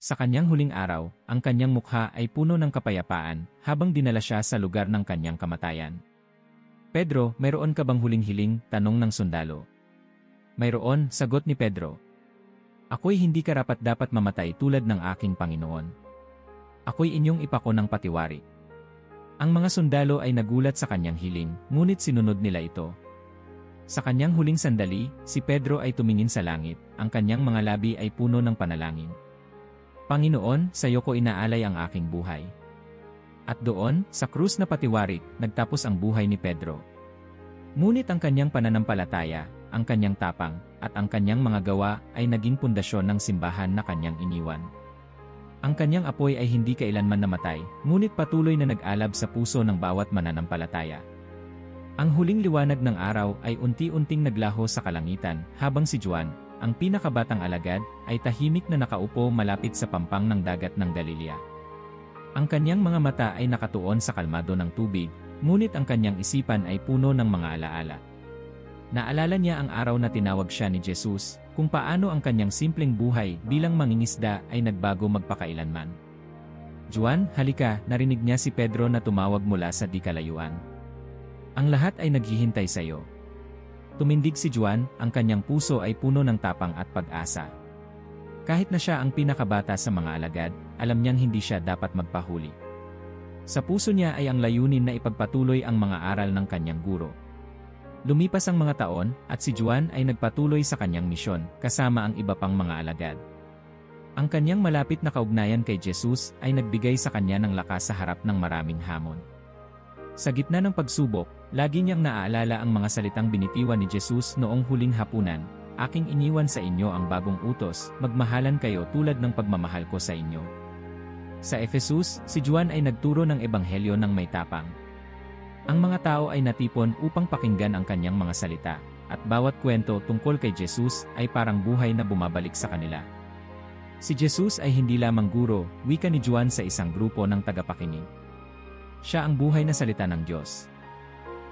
Sa kanyang huling araw, ang kanyang mukha ay puno ng kapayapaan habang dinala siya sa lugar ng kanyang kamatayan. Pedro, mayroon ka bang huling hiling? Tanong ng sundalo. Mayroon, sagot ni Pedro. Ako'y hindi karapat-dapat mamatay tulad ng aking Panginoon. Ako'y inyong ipako ng patiwari. Ang mga sundalo ay nagulat sa kanyang hiling, ngunit sinunod nila ito. Sa kanyang huling sandali, si Pedro ay tumingin sa langit, ang kanyang mga labi ay puno ng panalangin. Panginoon, sa iyo ko inaalay ang aking buhay. At doon, sa krus na patiwarik, nagtapos ang buhay ni Pedro. Ngunit ang kanyang pananampalataya, ang kanyang tapang, at ang kanyang mga gawa ay naging pundasyon ng simbahan na kanyang iniwan. Ang kanyang apoy ay hindi kailanman namatay, ngunit patuloy na nag-alab sa puso ng bawat mananampalataya. Ang huling liwanag ng araw ay unti-unting naglaho sa kalangitan, habang si Juan, ang pinakabatang alagad, ay tahimik na nakaupo malapit sa pampang ng dagat ng Galilea. Ang kanyang mga mata ay nakatuon sa kalmado ng tubig, ngunit ang kanyang isipan ay puno ng mga alaala. Naalala niya ang araw na tinawag siya ni Jesus, kung paano ang kanyang simpleng buhay bilang mangingisda ay nagbago magpakailanman. Juan, halika, narinig niya si Pedro na tumawag mula sa di kalayuan. Ang lahat ay naghihintay sa iyo. Tumindig si Juan, ang kanyang puso ay puno ng tapang at pag-asa. Kahit na siya ang pinakabata sa mga alagad, alam niyang hindi siya dapat magpahuli. Sa puso niya ay ang layunin na ipagpatuloy ang mga aral ng kanyang guro. Lumipas ang mga taon, at si Juan ay nagpatuloy sa kanyang misyon, kasama ang iba pang mga alagad. Ang kanyang malapit na kaugnayan kay Jesus ay nagbigay sa kanya ng lakas sa harap ng maraming hamon. Sa gitna ng pagsubok, lagi niyang naaalala ang mga salitang binitiwan ni Jesus noong huling hapunan, "Aking iniwan sa inyo ang bagong utos, magmahalan kayo tulad ng pagmamahal ko sa inyo." Sa Efesus, si Juan ay nagturo ng ebanghelyo ng may tapang. Ang mga tao ay natipon upang pakinggan ang kanyang mga salita, at bawat kwento tungkol kay Jesus ay parang buhay na bumabalik sa kanila. Si Jesus ay hindi lamang guro, wika ni Juan sa isang grupo ng tagapakinig. Siya ang buhay na salita ng Diyos.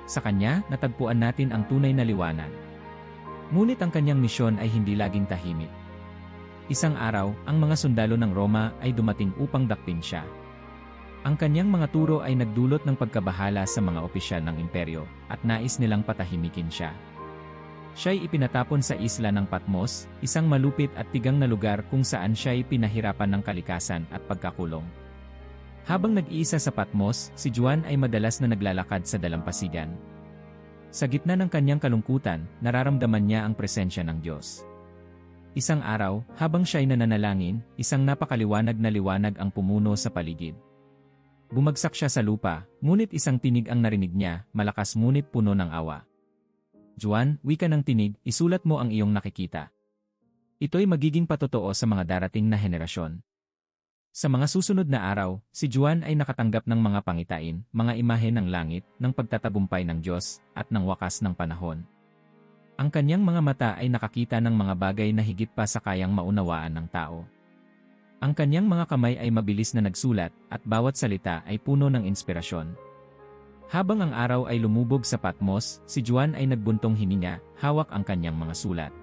Sa kanya, natagpuan natin ang tunay na liwanag. Ngunit ang kanyang misyon ay hindi laging tahimik. Isang araw, ang mga sundalo ng Roma ay dumating upang dakpin siya. Ang kanyang mga turo ay nagdulot ng pagkabahala sa mga opisyal ng imperyo, at nais nilang patahimikin siya. Siya'y ipinatapon sa isla ng Patmos, isang malupit at tigang na lugar kung saan siya'y pinahirapan ng kalikasan at pagkakulong. Habang nag-iisa sa Patmos, si Juan ay madalas na naglalakad sa dalampasigan. Sa gitna ng kanyang kalungkutan, nararamdaman niya ang presensya ng Diyos. Isang araw, habang siya'y nananalangin, isang napakaliwanag na liwanag ang pumuno sa paligid. Bumagsak siya sa lupa, ngunit isang tinig ang narinig niya, malakas ngunit puno ng awa. Juan, wika ng tinig, isulat mo ang iyong nakikita. Ito'y magiging patotoo sa mga darating na henerasyon. Sa mga susunod na araw, si Juan ay nakatanggap ng mga pangitain, mga imahe ng langit, ng pagtatagumpay ng Diyos, at ng wakas ng panahon. Ang kanyang mga mata ay nakakita ng mga bagay na higit pa sa kayang maunawaan ng tao. Ang kanyang mga kamay ay mabilis na nagsulat, at bawat salita ay puno ng inspirasyon. Habang ang araw ay lumubog sa Patmos, si Juan ay nagbuntong hininga, hawak ang kanyang mga sulat.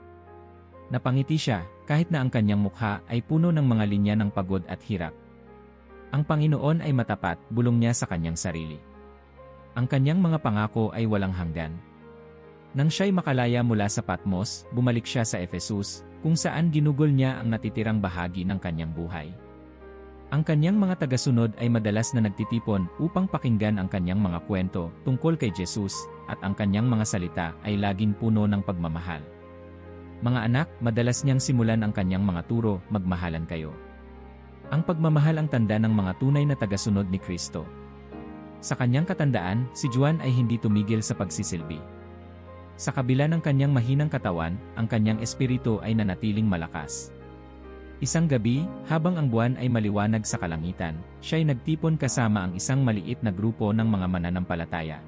Napangiti siya, kahit na ang kanyang mukha ay puno ng mga linya ng pagod at hirap. Ang Panginoon ay matapat, bulong niya sa kanyang sarili. Ang kanyang mga pangako ay walang hanggan. Nang siya'y makalaya mula sa Patmos, bumalik siya sa Efesus, kung saan ginugol niya ang natitirang bahagi ng kanyang buhay. Ang kanyang mga tagasunod ay madalas na nagtitipon upang pakinggan ang kanyang mga kwento tungkol kay Jesus, at ang kanyang mga salita ay laging puno ng pagmamahal. Mga anak, madalas niyang simulan ang kanyang mga turo, magmahalan kayo. Ang pagmamahal ang tanda ng mga tunay na tagasunod ni Kristo. Sa kanyang katandaan, si Juan ay hindi tumigil sa pagsisilbi. Sa kabila ng kanyang mahinang katawan, ang kanyang espiritu ay nanatiling malakas. Isang gabi, habang ang buwan ay maliwanag sa kalangitan, siya'y nagtipon kasama ang isang maliit na grupo ng mga mananampalataya.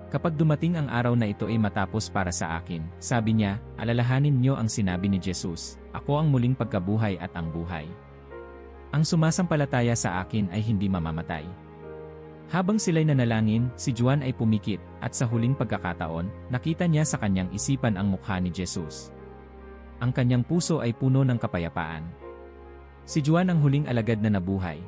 Kapag dumating ang araw na ito ay matapos para sa akin, sabi niya, alalahanin niyo ang sinabi ni Jesus, ako ang muling pagkabuhay at ang buhay. Ang sumasampalataya sa akin ay hindi mamamatay. Habang sila'y nanalangin, si Juan ay pumikit, at sa huling pagkakataon, nakita niya sa kanyang isipan ang mukha ni Jesus. Ang kanyang puso ay puno ng kapayapaan. Si Juan ang huling alagad na nabuhay.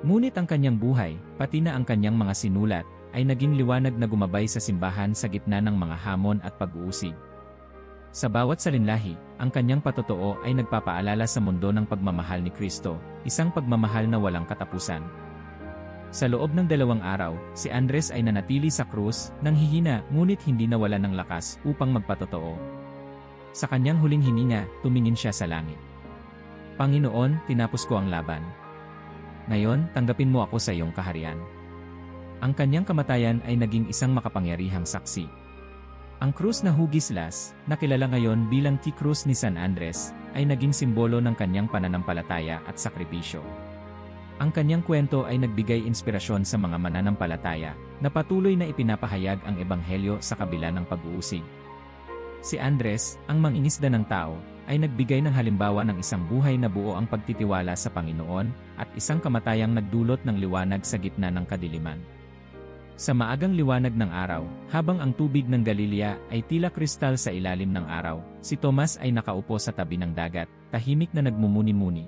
Ngunit ang kanyang buhay, pati na ang kanyang mga sinulat, ay naging liwanag na gumabay sa simbahan sa gitna ng mga hamon at pag-uusig. Sa bawat salinlahi, ang kanyang patotoo ay nagpapaalala sa mundo ng pagmamahal ni Kristo, isang pagmamahal na walang katapusan. Sa loob ng 2 araw, si Andres ay nanatili sa krus, nanghihina ngunit hindi nawala ng lakas upang magpatotoo. Sa kanyang huling hininga, tumingin siya sa langit. Panginoon, tinapos ko ang laban. Ngayon, tanggapin mo ako sa iyong kaharian. Ang kanyang kamatayan ay naging isang makapangyarihang saksi. Ang krus na Hugislas, na kilala ngayon bilang T-Krus ni San Andres, ay naging simbolo ng kanyang pananampalataya at sakripisyo. Ang kanyang kwento ay nagbigay inspirasyon sa mga mananampalataya, na patuloy na ipinapahayag ang ebanghelyo sa kabila ng pag-uusig. Si Andres, ang mangingisda ng tao, ay nagbigay ng halimbawa ng isang buhay na buo ang pagtitiwala sa Panginoon, at isang kamatayang nagdulot ng liwanag sa gitna ng kadiliman. Sa maagang liwanag ng araw, habang ang tubig ng Galilea ay tila kristal sa ilalim ng araw, si Tomas ay nakaupo sa tabi ng dagat, tahimik na nagmumuni-muni.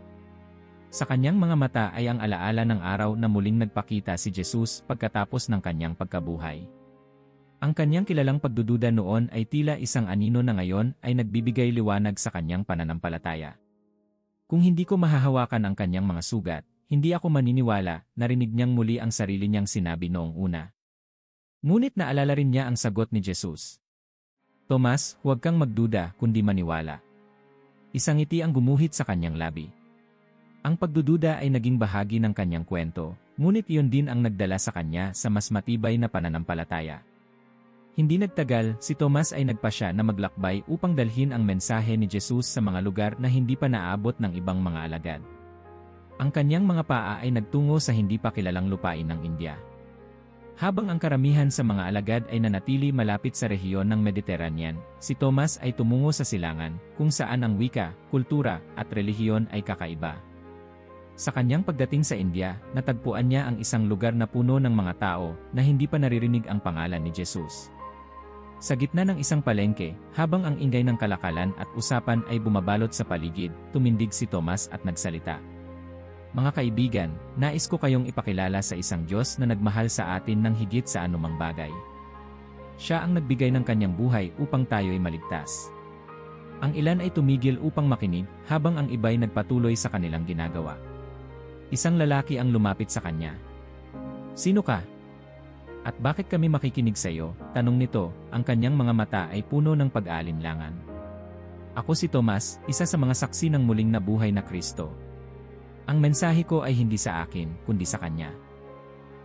Sa kanyang mga mata ay ang alaala ng araw na muling nagpakita si Jesus pagkatapos ng kanyang pagkabuhay. Ang kanyang kilalang pagdududa noon ay tila isang anino na ngayon ay nagbibigay liwanag sa kanyang pananampalataya. Kung hindi ko mahahawakan ang kanyang mga sugat, hindi ako maniniwala, narinig niyang muli ang sarili niyang sinabi noong una. Ngunit naalala rin niya ang sagot ni Jesus. Tomas, huwag kang magduda kundi maniwala. Isang ngiti ang gumuhit sa kanyang labi. Ang pagdududa ay naging bahagi ng kanyang kwento, ngunit iyon din ang nagdala sa kanya sa mas matibay na pananampalataya. Hindi nagtagal, si Tomas ay nagpasya na maglakbay upang dalhin ang mensahe ni Jesus sa mga lugar na hindi pa naabot ng ibang mga alagad. Ang kanyang mga paa ay nagtungo sa hindi pa kilalang lupain ng India. Habang ang karamihan sa mga alagad ay nanatili malapit sa rehiyon ng Mediterranean, si Tomas ay tumungo sa silangan, kung saan ang wika, kultura, at relihiyon ay kakaiba. Sa kanyang pagdating sa India, natagpuan niya ang isang lugar na puno ng mga tao na hindi pa naririnig ang pangalan ni Jesus. Sa gitna ng isang palengke, habang ang ingay ng kalakalan at usapan ay bumabalot sa paligid, tumindig si Tomas at nagsalita. Mga kaibigan, nais ko kayong ipakilala sa isang Diyos na nagmahal sa atin ng higit sa anumang bagay. Siya ang nagbigay ng kanyang buhay upang tayo'y maligtas. Ang ilan ay tumigil upang makinig, habang ang iba'y nagpatuloy sa kanilang ginagawa. Isang lalaki ang lumapit sa kanya. Sino ka? At bakit kami makikinig sa iyo? Tanong nito, ang kanyang mga mata ay puno ng pag-aalinlangan. Ako si Tomas, isa sa mga saksi ng muling nabuhay na Kristo. Ang mensahe ko ay hindi sa akin, kundi sa kanya.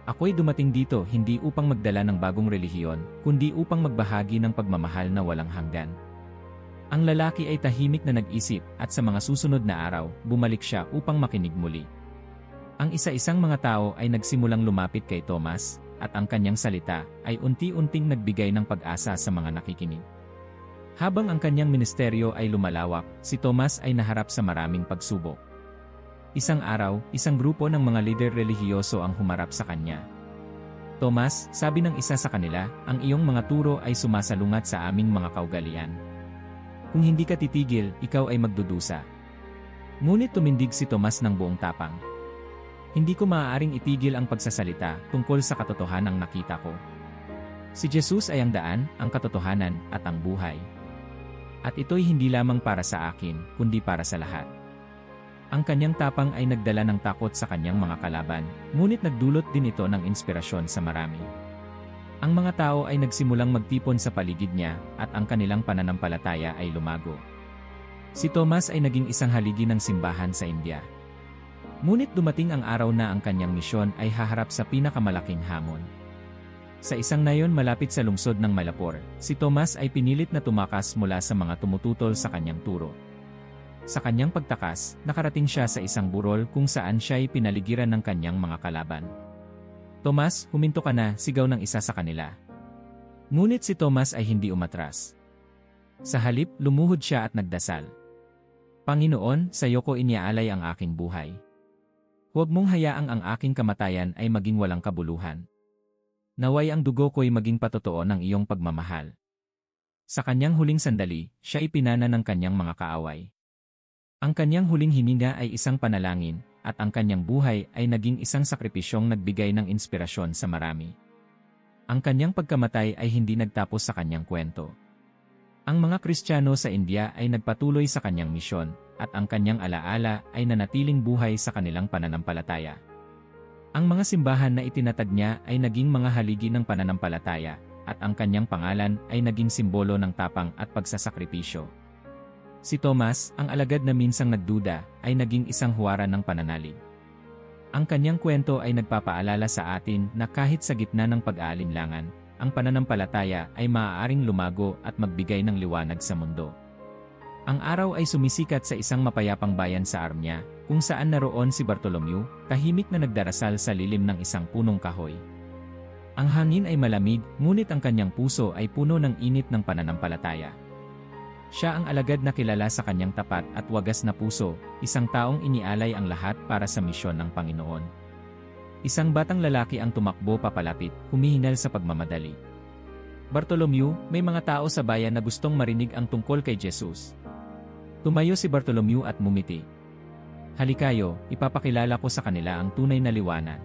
Ako'y dumating dito hindi upang magdala ng bagong relihiyon, kundi upang magbahagi ng pagmamahal na walang hanggan. Ang lalaki ay tahimik na nag-isip, at sa mga susunod na araw, bumalik siya upang makinig muli. Ang isa-isang mga tao ay nagsimulang lumapit kay Tomas, at ang kanyang salita ay unti-unting nagbigay ng pag-asa sa mga nakikinig. Habang ang kanyang ministeryo ay lumalawak, si Tomas ay naharap sa maraming pagsubok. Isang araw, isang grupo ng mga lider relihiyoso ang humarap sa kanya. Tomas, sabi ng isa sa kanila, ang iyong mga turo ay sumasalungat sa aming mga kaugalian. Kung hindi ka titigil, ikaw ay magdudusa. Ngunit tumindig si Tomas ng buong tapang. Hindi ko maaaring itigil ang pagsasalita tungkol sa katotohanang nakita ko. Si Jesus ay ang daan, ang katotohanan, at ang buhay. At ito'y hindi lamang para sa akin, kundi para sa lahat. Ang kanyang tapang ay nagdala ng takot sa kanyang mga kalaban, ngunit nagdulot din ito ng inspirasyon sa marami. Ang mga tao ay nagsimulang magtipon sa paligid niya, at ang kanilang pananampalataya ay lumago. Si Tomas ay naging isang haligi ng simbahan sa India. Ngunit dumating ang araw na ang kanyang misyon ay haharap sa pinakamalaking hamon. Sa isang nayon malapit sa lungsod ng Malapur, si Tomas ay pinilit na tumakas mula sa mga tumututol sa kanyang turo. Sa kanyang pagtakas, nakarating siya sa isang burol kung saan siya ay pinaligiran ng kanyang mga kalaban. Tomas, huminto ka na, sigaw ng isa sa kanila. Ngunit si Tomas ay hindi umatras. Sa halip, lumuhod siya at nagdasal. Panginoon, sa iyo ko iniaalay ang aking buhay. Huwag mong hayaang ang aking kamatayan ay maging walang kabuluhan. Naway ang dugo ko'y maging patotoo ng iyong pagmamahal. Sa kanyang huling sandali, siya ipinana ng kanyang mga kaaway. Ang kanyang huling hininga ay isang panalangin, at ang kanyang buhay ay naging isang sakripisyong nagbigay ng inspirasyon sa marami. Ang kanyang pagkamatay ay hindi nagtapos sa kanyang kwento. Ang mga Kristiyano sa India ay nagpatuloy sa kanyang misyon, at ang kanyang alaala ay nanatiling buhay sa kanilang pananampalataya. Ang mga simbahan na itinatag niya ay naging mga haligi ng pananampalataya, at ang kanyang pangalan ay naging simbolo ng tapang at pagsasakripisyo. Si Tomas, ang alagad na minsang nagduda, ay naging isang huwaran ng pananalig. Ang kanyang kwento ay nagpapaalala sa atin na kahit sa gitna ng pag-aalinlangan, ang pananampalataya ay maaaring lumago at magbigay ng liwanag sa mundo. Ang araw ay sumisikat sa isang mapayapang bayan sa Armenia, kung saan naroon si Bartolomeo, tahimik na nagdarasal sa lilim ng isang punong kahoy. Ang hangin ay malamig, ngunit ang kanyang puso ay puno ng init ng pananampalataya. Siya ang alagad na kilala sa kanyang tapat at wagas na puso, isang taong inialay ang lahat para sa misyon ng Panginoon. Isang batang lalaki ang tumakbo papalapit, humihingal sa pagmamadali. Bartolomeo, may mga tao sa bayan na gustong marinig ang tungkol kay Jesus. Tumayo si Bartolomeo at mumiti. Halikayo, ipapakilala ko sa kanila ang tunay na liwanag.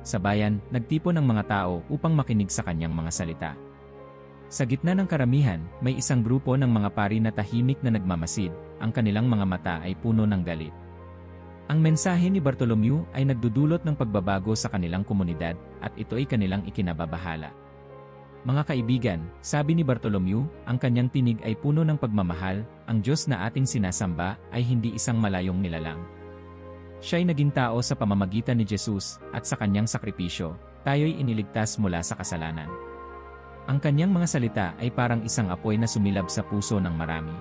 Sa bayan, nagtipon ang mga tao upang makinig sa kanyang mga salita. Sa gitna ng karamihan, may isang grupo ng mga pari na tahimik na nagmamasid, ang kanilang mga mata ay puno ng galit. Ang mensahe ni Bartolomeo ay nagdudulot ng pagbabago sa kanilang komunidad, at ito ay kanilang ikinababahala. Mga kaibigan, sabi ni Bartolomeo, ang kanyang tinig ay puno ng pagmamahal, ang Diyos na ating sinasamba ay hindi isang malayong nilalang. Siya'y naging tao sa pamamagitan ni Jesus, at sa kanyang sakripisyo, tayo'y iniligtas mula sa kasalanan. Ang kanyang mga salita ay parang isang apoy na sumilab sa puso ng marami.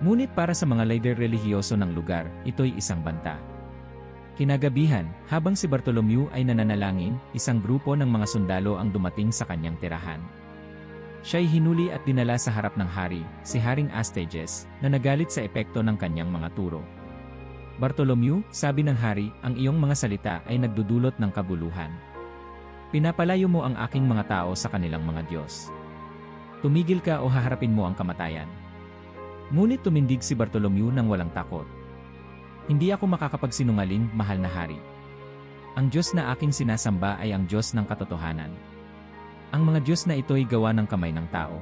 Ngunit para sa mga lider relihiyoso ng lugar, ito'y isang banta. Kinagabihan, habang si Bartolomeo ay nananalangin, isang grupo ng mga sundalo ang dumating sa kanyang tirahan. Siya'y hinuli at dinala sa harap ng hari, si Haring Astyages, na nagalit sa epekto ng kanyang mga turo. Bartolomeo, sabi ng hari, ang iyong mga salita ay nagdudulot ng kaguluhan. Pinapalayo mo ang aking mga tao sa kanilang mga Diyos. Tumigil ka o haharapin mo ang kamatayan. Ngunit tumindig si Bartolomeo nang walang takot. Hindi ako makakapagsinungaling, mahal na hari. Ang Diyos na aking sinasamba ay ang Diyos ng katotohanan. Ang mga Diyos na ito'y gawa ng kamay ng tao.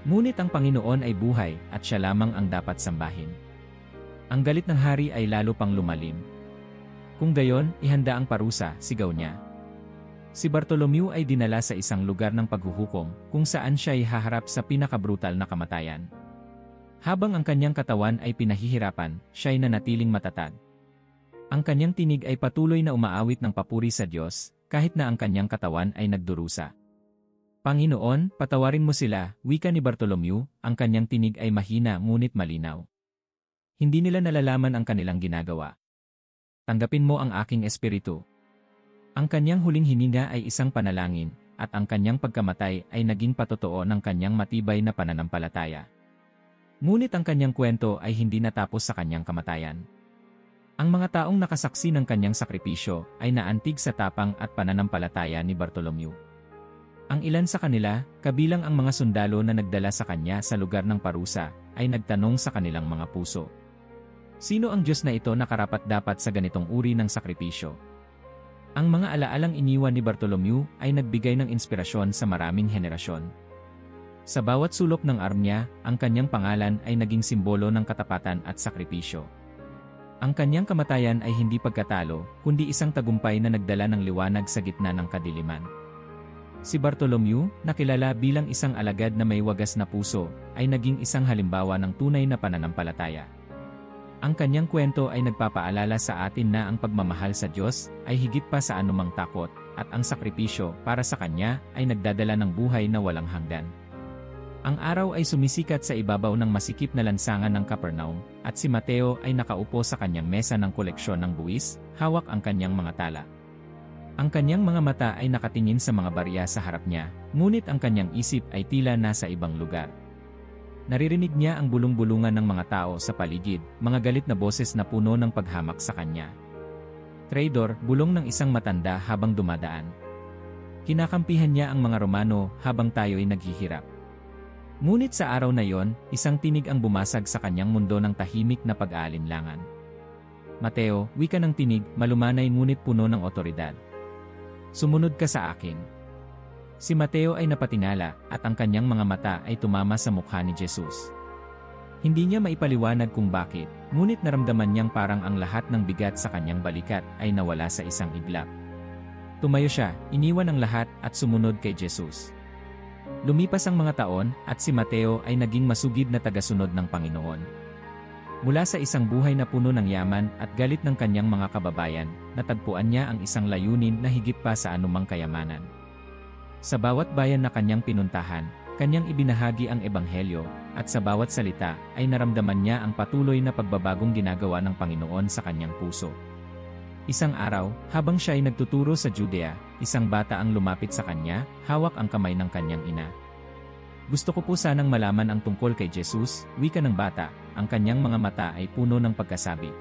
Ngunit ang Panginoon ay buhay at siya lamang ang dapat sambahin. Ang galit ng hari ay lalo pang lumalim. Kung gayon, ihanda ang parusa, sigaw niya. Si Bartolomeo ay dinala sa isang lugar ng paghuhukom, kung saan siya ay haharap sa pinakabrutal na kamatayan. Habang ang kanyang katawan ay pinahihirapan, siya ay nanatiling matatag. Ang kanyang tinig ay patuloy na umaawit ng papuri sa Diyos, kahit na ang kanyang katawan ay nagdurusa. Panginoon, patawarin mo sila, wika ni Bartolomeo, ang kanyang tinig ay mahina ngunit malinaw. Hindi nila nalalaman ang kanilang ginagawa. Tanggapin mo ang aking espiritu. Ang kanyang huling hininga ay isang panalangin, at ang kanyang pagkamatay ay naging patotoo ng kanyang matibay na pananampalataya. Ngunit ang kanyang kwento ay hindi natapos sa kanyang kamatayan. Ang mga taong nakasaksi ng kanyang sakripisyo ay naantig sa tapang at pananampalataya ni Bartolomeo. Ang ilan sa kanila, kabilang ang mga sundalo na nagdala sa kanya sa lugar ng parusa, ay nagtanong sa kanilang mga puso. Sino ang Diyos na ito na karapat-dapat sa ganitong uri ng sakripisyo? Ang mga alaalang iniwan ni Bartolomeo ay nagbigay ng inspirasyon sa maraming henerasyon. Sa bawat sulok ng armya, ang kanyang pangalan ay naging simbolo ng katapatan at sakripisyo. Ang kanyang kamatayan ay hindi pagkatalo, kundi isang tagumpay na nagdala ng liwanag sa gitna ng kadiliman. Si Bartolomeo, na kilala bilang isang alagad na may wagas na puso, ay naging isang halimbawa ng tunay na pananampalataya. Ang kanyang kwento ay nagpapaalala sa atin na ang pagmamahal sa Diyos ay higit pa sa anumang takot, at ang sakripisyo para sa kanya ay nagdadala ng buhay na walang hanggan. Ang araw ay sumisikat sa ibabaw ng masikip na lansangan ng Capernaum, at si Mateo ay nakaupo sa kanyang mesa ng koleksyon ng buwis, hawak ang kanyang mga tala. Ang kanyang mga mata ay nakatingin sa mga barya sa harap niya, ngunit ang kanyang isip ay tila nasa ibang lugar. Naririnig niya ang bulong-bulungan ng mga tao sa paligid, mga galit na boses na puno ng paghamak sa kanya. Traidor, bulong ng isang matanda habang dumadaan. Kinakampihan niya ang mga Romano habang tayo'y naghihirap. Ngunit sa araw na yon, isang tinig ang bumasag sa kanyang mundo ng tahimik na pag-aalinlangan. Mateo, wika ng tinig, malumanay ngunit puno ng otoridad. Sumunod ka sa akin. Si Mateo ay napatingala, at ang kanyang mga mata ay tumama sa mukha ni Jesus. Hindi niya maipaliwanag kung bakit, ngunit naramdaman niyang parang ang lahat ng bigat sa kanyang balikat ay nawala sa isang iglap. Tumayo siya, iniwan ang lahat at sumunod kay Jesus. Lumipas ang mga taon, at si Mateo ay naging masugid na tagasunod ng Panginoon. Mula sa isang buhay na puno ng yaman at galit ng kanyang mga kababayan, natagpuan niya ang isang layunin na higit pa sa anumang kayamanan. Sa bawat bayan na kanyang pinuntahan, kanyang ibinahagi ang ebanghelyo, at sa bawat salita ay naramdaman niya ang patuloy na pagbabagong ginagawa ng Panginoon sa kanyang puso. Isang araw, habang siya ay nagtuturo sa Judea, isang bata ang lumapit sa kanya, hawak ang kamay ng kanyang ina. Gusto ko po sanang malaman ang tungkol kay Jesus, wika ng bata, ang kanyang mga mata ay puno ng pagkasabi.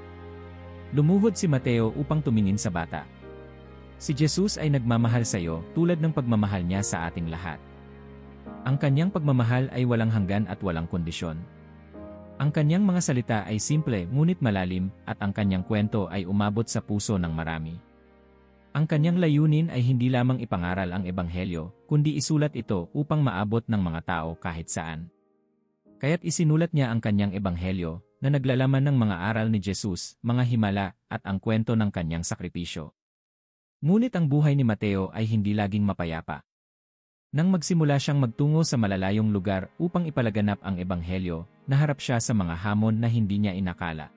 Lumuhod si Mateo upang tumingin sa bata. Si Jesus ay nagmamahal sa iyo tulad ng pagmamahal niya sa ating lahat. Ang kanyang pagmamahal ay walang hanggan at walang kondisyon. Ang kanyang mga salita ay simple ngunit malalim, at ang kanyang kwento ay umabot sa puso ng marami. Ang kanyang layunin ay hindi lamang ipangaral ang ebanghelyo, kundi isulat ito upang maabot ng mga tao kahit saan. Kaya't isinulat niya ang kanyang ebanghelyo, na naglalaman ng mga aral ni Jesus, mga himala, at ang kwento ng kanyang sakripisyo. Ngunit ang buhay ni Mateo ay hindi laging mapayapa. Nang magsimula siyang magtungo sa malalayong lugar upang ipalaganap ang ebanghelyo, naharap siya sa mga hamon na hindi niya inakala.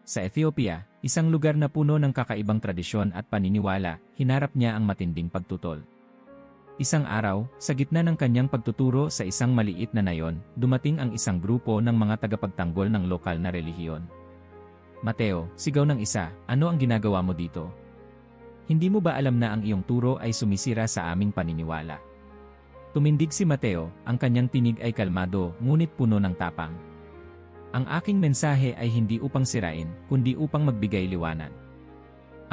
Sa Ethiopia, isang lugar na puno ng kakaibang tradisyon at paniniwala, hinarap niya ang matinding pagtutol. Isang araw, sa gitna ng kanyang pagtuturo sa isang maliit na nayon, dumating ang isang grupo ng mga tagapagtanggol ng lokal na relihiyon. Mateo, sigaw ng isa, ano ang ginagawa mo dito? Hindi mo ba alam na ang iyong turo ay sumisira sa aming paniniwala? Tumindig si Mateo, ang kanyang tinig ay kalmado, ngunit puno ng tapang. Ang aking mensahe ay hindi upang sirain, kundi upang magbigay liwanag.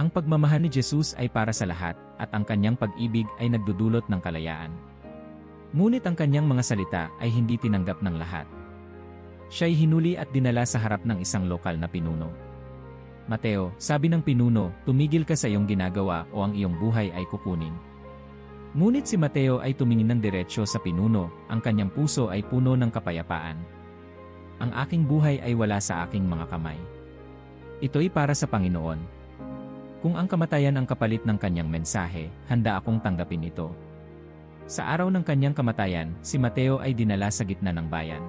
Ang pagmamahal ni Jesus ay para sa lahat, at ang kanyang pag-ibig ay nagdudulot ng kalayaan. Ngunit ang kanyang mga salita ay hindi tinanggap ng lahat. Siya'y hinuli at dinala sa harap ng isang lokal na pinuno. Mateo, sabi ng pinuno, tumigil ka sa iyong ginagawa o ang iyong buhay ay kukunin. Ngunit si Mateo ay tumingin ng diretsyo sa pinuno, ang kanyang puso ay puno ng kapayapaan. Ang aking buhay ay wala sa aking mga kamay. Ito'y para sa Panginoon. Kung ang kamatayan ang kapalit ng kanyang mensahe, handa akong tanggapin ito. Sa araw ng kanyang kamatayan, si Mateo ay dinala sa gitna ng bayan.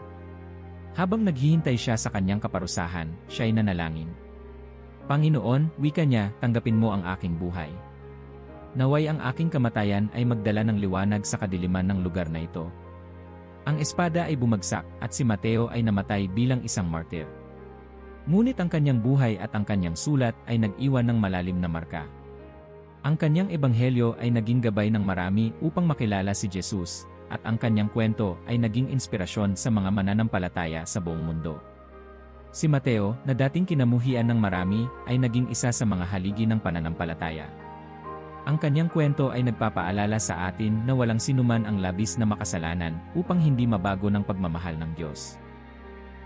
Habang naghihintay siya sa kanyang kaparusahan, siya'y nanalangin. Panginoon, wika niya, tanggapin mo ang aking buhay. Naway ang aking kamatayan ay magdala ng liwanag sa kadiliman ng lugar na ito. Ang espada ay bumagsak at si Mateo ay namatay bilang isang martir. Ngunit ang kanyang buhay at ang kanyang sulat ay nag-iwan ng malalim na marka. Ang kanyang ebanghelyo ay naging gabay ng marami upang makilala si Jesus, at ang kanyang kwento ay naging inspirasyon sa mga mananampalataya sa buong mundo. Si Mateo, na dating kinamuhian ng marami, ay naging isa sa mga haligi ng pananampalataya. Ang kanyang kwento ay nagpapaalala sa atin na walang sinuman ang labis na makasalanan upang hindi mabago ng pagmamahal ng Diyos.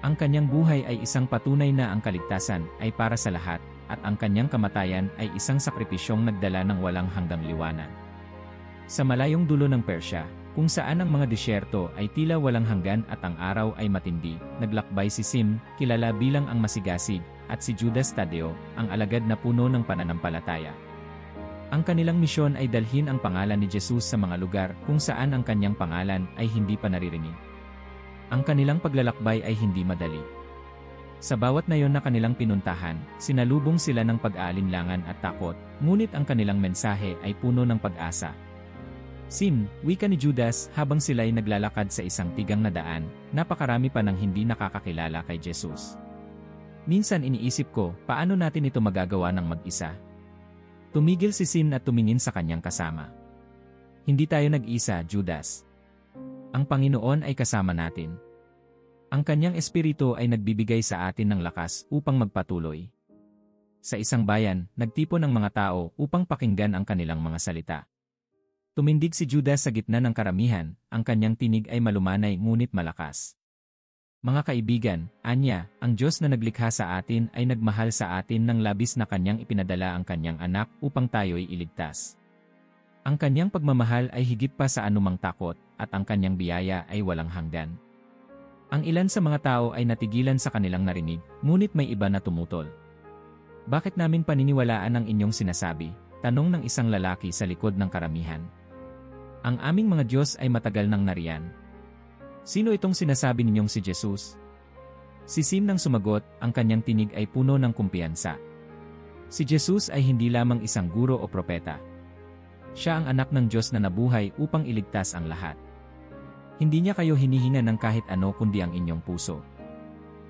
Ang kanyang buhay ay isang patunay na ang kaligtasan ay para sa lahat, at ang kanyang kamatayan ay isang sakripisyong nagdala ng walang hanggang liwanag. Sa malayong dulo ng Persya, kung saan ang mga disyerto ay tila walang hanggan at ang araw ay matindi, naglakbay si Sim, kilala bilang ang masigasig, at si Judas Tadeo, ang alagad na puno ng pananampalataya. Ang kanilang misyon ay dalhin ang pangalan ni Jesus sa mga lugar kung saan ang kanyang pangalan ay hindi pa naririnig. Ang kanilang paglalakbay ay hindi madali. Sa bawat nayon na kanilang pinuntahan, sinalubong sila ng pag-aalinlangan at takot, ngunit ang kanilang mensahe ay puno ng pag-asa. Sim, wika ni Judas habang sila'y naglalakad sa isang tigang na daan, napakarami pa ng hindi nakakakilala kay Jesus. Minsan iniisip ko, paano natin ito magagawa ng mag-isa? Tumigil si Sim at tumingin sa kanyang kasama. Hindi tayo nag-isa, Judas. Ang Panginoon ay kasama natin. Ang kanyang espiritu ay nagbibigay sa atin ng lakas upang magpatuloy. Sa isang bayan, nagtipon ang mga tao upang pakinggan ang kanilang mga salita. Tumindig si Judas sa gitna ng karamihan, ang kanyang tinig ay malumanay ngunit malakas. Mga kaibigan, anya, ang Diyos na naglikha sa atin ay nagmahal sa atin ng labis na kanyang ipinadala ang kanyang anak upang tayo'y iligtas. Ang kanyang pagmamahal ay higit pa sa anumang takot, at ang kanyang biyaya ay walang hanggan. Ang ilan sa mga tao ay natigilan sa kanilang narinig, ngunit may iba na tumutol. Bakit namin paniniwalaan ang inyong sinasabi? Tanong ng isang lalaki sa likod ng karamihan. Ang aming mga Diyos ay matagal nang nariyan. Sino itong sinasabi ninyong si Jesus? Si Sim nang sumagot, ang kanyang tinig ay puno ng kumpiyansa. Si Jesus ay hindi lamang isang guro o propeta. Siya ang anak ng Diyos na nabuhay upang iligtas ang lahat. Hindi niya kayo hinihinga ng kahit ano kundi ang inyong puso.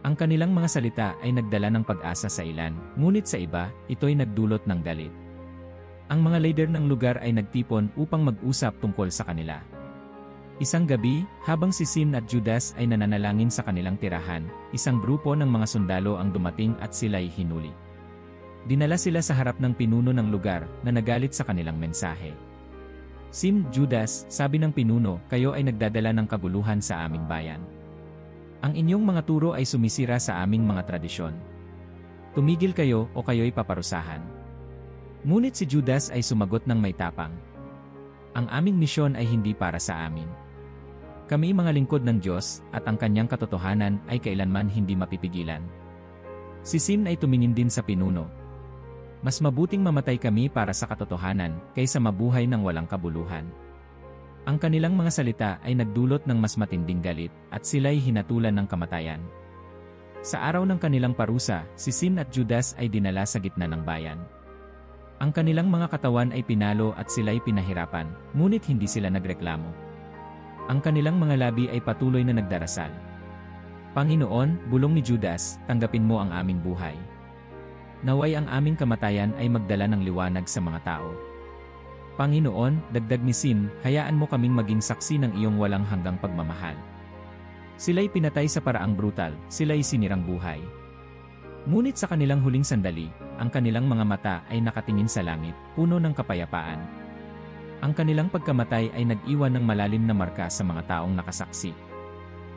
Ang kanilang mga salita ay nagdala ng pag-asa sa ilan, ngunit sa iba, ito'y nagdulot ng galit. Ang mga leader ng lugar ay nagtipon upang mag-usap tungkol sa kanila. Isang gabi, habang si Sim at Judas ay nananalangin sa kanilang tirahan, isang grupo ng mga sundalo ang dumating at sila'y hinuli. Dinala sila sa harap ng pinuno ng lugar na nagalit sa kanilang mensahe. Sim, Judas, sabi ng pinuno, kayo ay nagdadala ng kaguluhan sa aming bayan. Ang inyong mga turo ay sumisira sa aming mga tradisyon. Tumigil kayo o kayo'y paparusahan. Ngunit si Judas ay sumagot ng may tapang. Ang aming misyon ay hindi para sa amin. Kami mga lingkod ng Diyos, at ang kanyang katotohanan ay kailanman hindi mapipigilan. Si Sim ay tumingin din sa pinuno. Mas mabuting mamatay kami para sa katotohanan, kaysa mabuhay ng walang kabuluhan. Ang kanilang mga salita ay nagdulot ng mas matinding galit, at sila'y hinatulan ng kamatayan. Sa araw ng kanilang parusa, si Sim at Judas ay dinala sa gitna ng bayan. Ang kanilang mga katawan ay pinalo at sila'y pinahirapan, ngunit hindi sila nagreklamo. Ang kanilang mga labi ay patuloy na nagdarasal. Panginoon, bulong ni Judas, tanggapin mo ang aming buhay. Naway ang aming kamatayan ay magdala ng liwanag sa mga tao. Panginoon, dagdag ni Sim, hayaan mo kaming maging saksi ng iyong walang hanggang pagmamahal. Sila'y pinatay sa paraang brutal, sila'y sinirang buhay. Ngunit sa kanilang huling sandali, ang kanilang mga mata ay nakatingin sa langit, puno ng kapayapaan. Ang kanilang pagkamatay ay nag-iwan ng malalim na marka sa mga taong nakasaksi.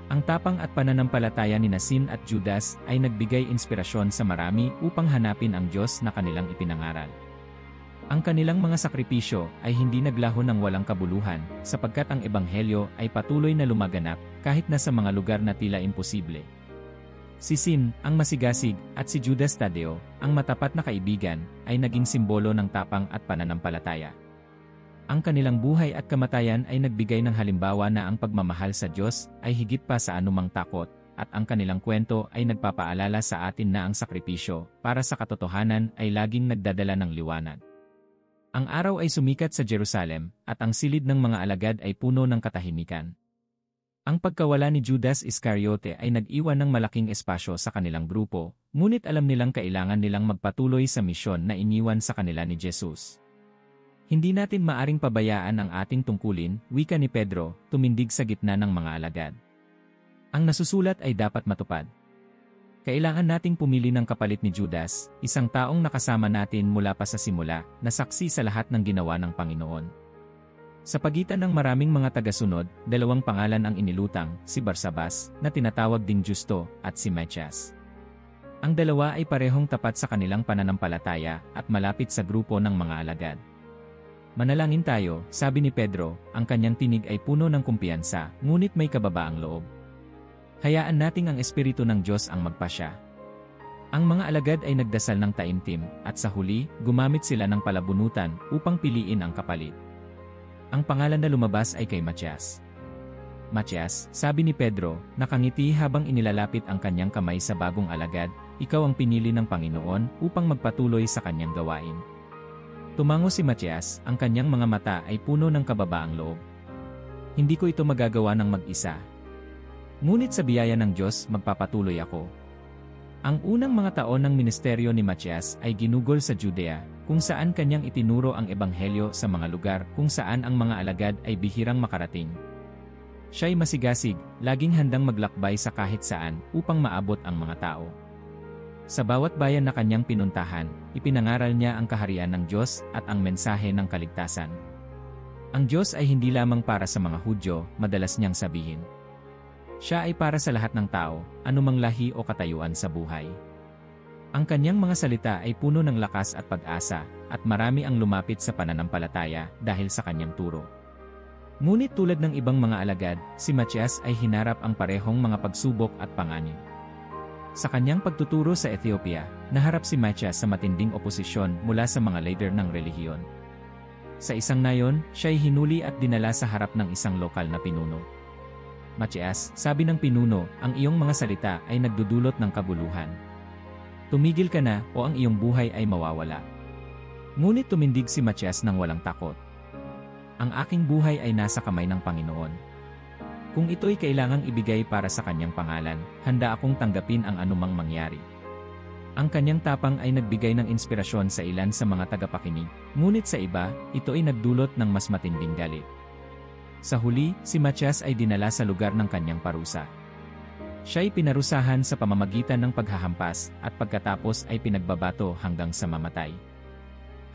Ang tapang at pananampalataya ni Sim at Judas ay nagbigay inspirasyon sa marami upang hanapin ang Diyos na kanilang ipinangaral. Ang kanilang mga sakripisyo ay hindi naglaho ng walang kabuluhan, sapagkat ang ebanghelyo ay patuloy na lumaganap kahit na sa mga lugar na tila imposible. Si Sim, ang masigasig, at si Judas Tadeo, ang matapat na kaibigan, ay naging simbolo ng tapang at pananampalataya. Ang kanilang buhay at kamatayan ay nagbigay ng halimbawa na ang pagmamahal sa Diyos ay higit pa sa anumang takot, at ang kanilang kwento ay nagpapaalala sa atin na ang sakripisyo para sa katotohanan ay laging nagdadala ng liwanag. Ang araw ay sumikat sa Jerusalem, at ang silid ng mga alagad ay puno ng katahimikan. Ang pagkawala ni Judas Iscariote ay nag-iwan ng malaking espasyo sa kanilang grupo, ngunit alam nilang kailangan nilang magpatuloy sa misyon na iniwan sa kanila ni Jesus. Hindi natin maaring pabayaan ang ating tungkulin, wika ni Pedro, tumindig sa gitna ng mga alagad. Ang nasusulat ay dapat matupad. Kailangan nating pumili ng kapalit ni Judas, isang taong nakasama natin mula pa sa simula, na saksi sa lahat ng ginawa ng Panginoon. Sa pagitan ng maraming mga tagasunod, dalawang pangalan ang inilutang, si Barsabas, na tinatawag ding Justo, at si Matias. Ang dalawa ay parehong tapat sa kanilang pananampalataya at malapit sa grupo ng mga alagad. Manalangin tayo, sabi ni Pedro, ang kanyang tinig ay puno ng kumpiyansa, ngunit may kababaang loob. Hayaan nating ang Espiritu ng Diyos ang magpasya. Ang mga alagad ay nagdasal ng taimtim, at sa huli, gumamit sila ng palabunutan upang piliin ang kapalit. Ang pangalan na lumabas ay kay Matias. Matias, sabi ni Pedro, nakangiti habang inilalapit ang kanyang kamay sa bagong alagad, ikaw ang pinili ng Panginoon upang magpatuloy sa kanyang gawain. Tumango si Matias, ang kanyang mga mata ay puno ng kababaang loob. Hindi ko ito magagawa ng mag-isa. Ngunit sa biyaya ng Diyos, magpapatuloy ako. Ang unang mga taon ng ministeryo ni Matias ay ginugol sa Judea, kung saan kanyang itinuro ang ebanghelyo sa mga lugar kung saan ang mga alagad ay bihirang makarating. Siya'y masigasig, laging handang maglakbay sa kahit saan upang maabot ang mga tao. Sa bawat bayan na kanyang pinuntahan, ipinangaral niya ang kaharian ng Diyos at ang mensahe ng kaligtasan. Ang Diyos ay hindi lamang para sa mga Hudyo, madalas niyang sabihin. Siya ay para sa lahat ng tao, anumang lahi o katayuan sa buhay. Ang kanyang mga salita ay puno ng lakas at pag-asa, at marami ang lumapit sa pananampalataya dahil sa kanyang turo. Ngunit tulad ng ibang mga alagad, si Matias ay hinarap ang parehong mga pagsubok at panganib. Sa kanyang pagtuturo sa Ethiopia, naharap si Matias sa matinding oposisyon mula sa mga leader ng relihiyon. Sa isang nayon, siya'y hinuli at dinala sa harap ng isang lokal na pinuno. Matias, sabi ng pinuno, ang iyong mga salita ay nagdudulot ng kabuluhan. Tumigil ka na o ang iyong buhay ay mawawala. Ngunit tumindig si Matias ng walang takot. Ang aking buhay ay nasa kamay ng Panginoon. Kung ito'y kailangang ibigay para sa kanyang pangalan, handa akong tanggapin ang anumang mangyari. Ang kanyang tapang ay nagbigay ng inspirasyon sa ilan sa mga tagapakinig, ngunit sa iba, ito ay nagdulot ng mas matinding galit. Sa huli, si Matias ay dinala sa lugar ng kanyang parusa. Siya'y pinarusahan sa pamamagitan ng paghahampas at pagkatapos ay pinagbabato hanggang sa mamatay.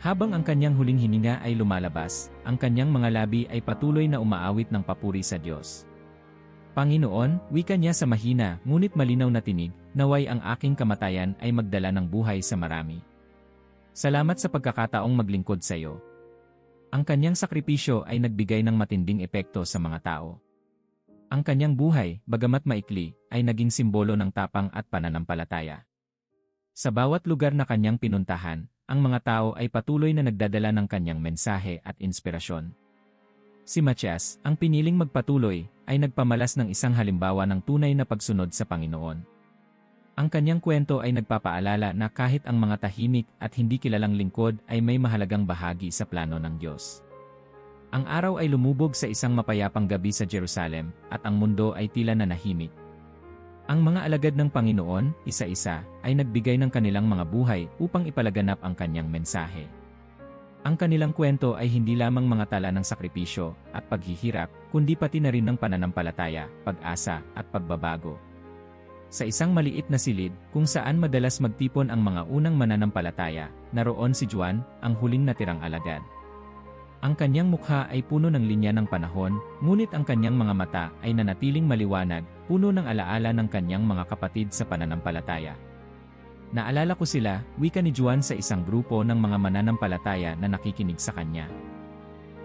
Habang ang kanyang huling hininga ay lumalabas, ang kanyang mga labi ay patuloy na umaawit ng papuri sa Diyos. Panginoon, wika niya sa mahina ngunit malinaw na tinig, naway ang aking kamatayan ay magdala ng buhay sa marami. Salamat sa pagkakataong maglingkod sa iyo. Ang kanyang sakripisyo ay nagbigay ng matinding epekto sa mga tao. Ang kanyang buhay, bagamat maikli, ay naging simbolo ng tapang at pananampalataya. Sa bawat lugar na kanyang pinuntahan, ang mga tao ay patuloy na nagdadala ng kanyang mensahe at inspirasyon. Si Matias, ang piniling magpatuloy, ay nagpamalas ng isang halimbawa ng tunay na pagsunod sa Panginoon. Ang kanyang kwento ay nagpapaalala na kahit ang mga tahimik at hindi kilalang lingkod ay may mahalagang bahagi sa plano ng Diyos. Ang araw ay lumubog sa isang mapayapang gabi sa Jerusalem, at ang mundo ay tila nanahimik. Ang mga alagad ng Panginoon, isa-isa, ay nagbigay ng kanilang mga buhay upang ipalaganap ang kanyang mensahe. Ang kanilang kwento ay hindi lamang mga tala ng sakripisyo at paghihirap, kundi pati na rin ng pananampalataya, pag-asa, at pagbabago. Sa isang maliit na silid, kung saan madalas magtipon ang mga unang mananampalataya, naroon si Juan, ang huling natirang alagad. Ang kanyang mukha ay puno ng linya ng panahon, ngunit ang kanyang mga mata ay nanatiling maliwanag, puno ng alaala ng kanyang mga kapatid sa pananampalataya. Naalala ko sila, wika ni Juan sa isang grupo ng mga mananampalataya na nakikinig sa kanya.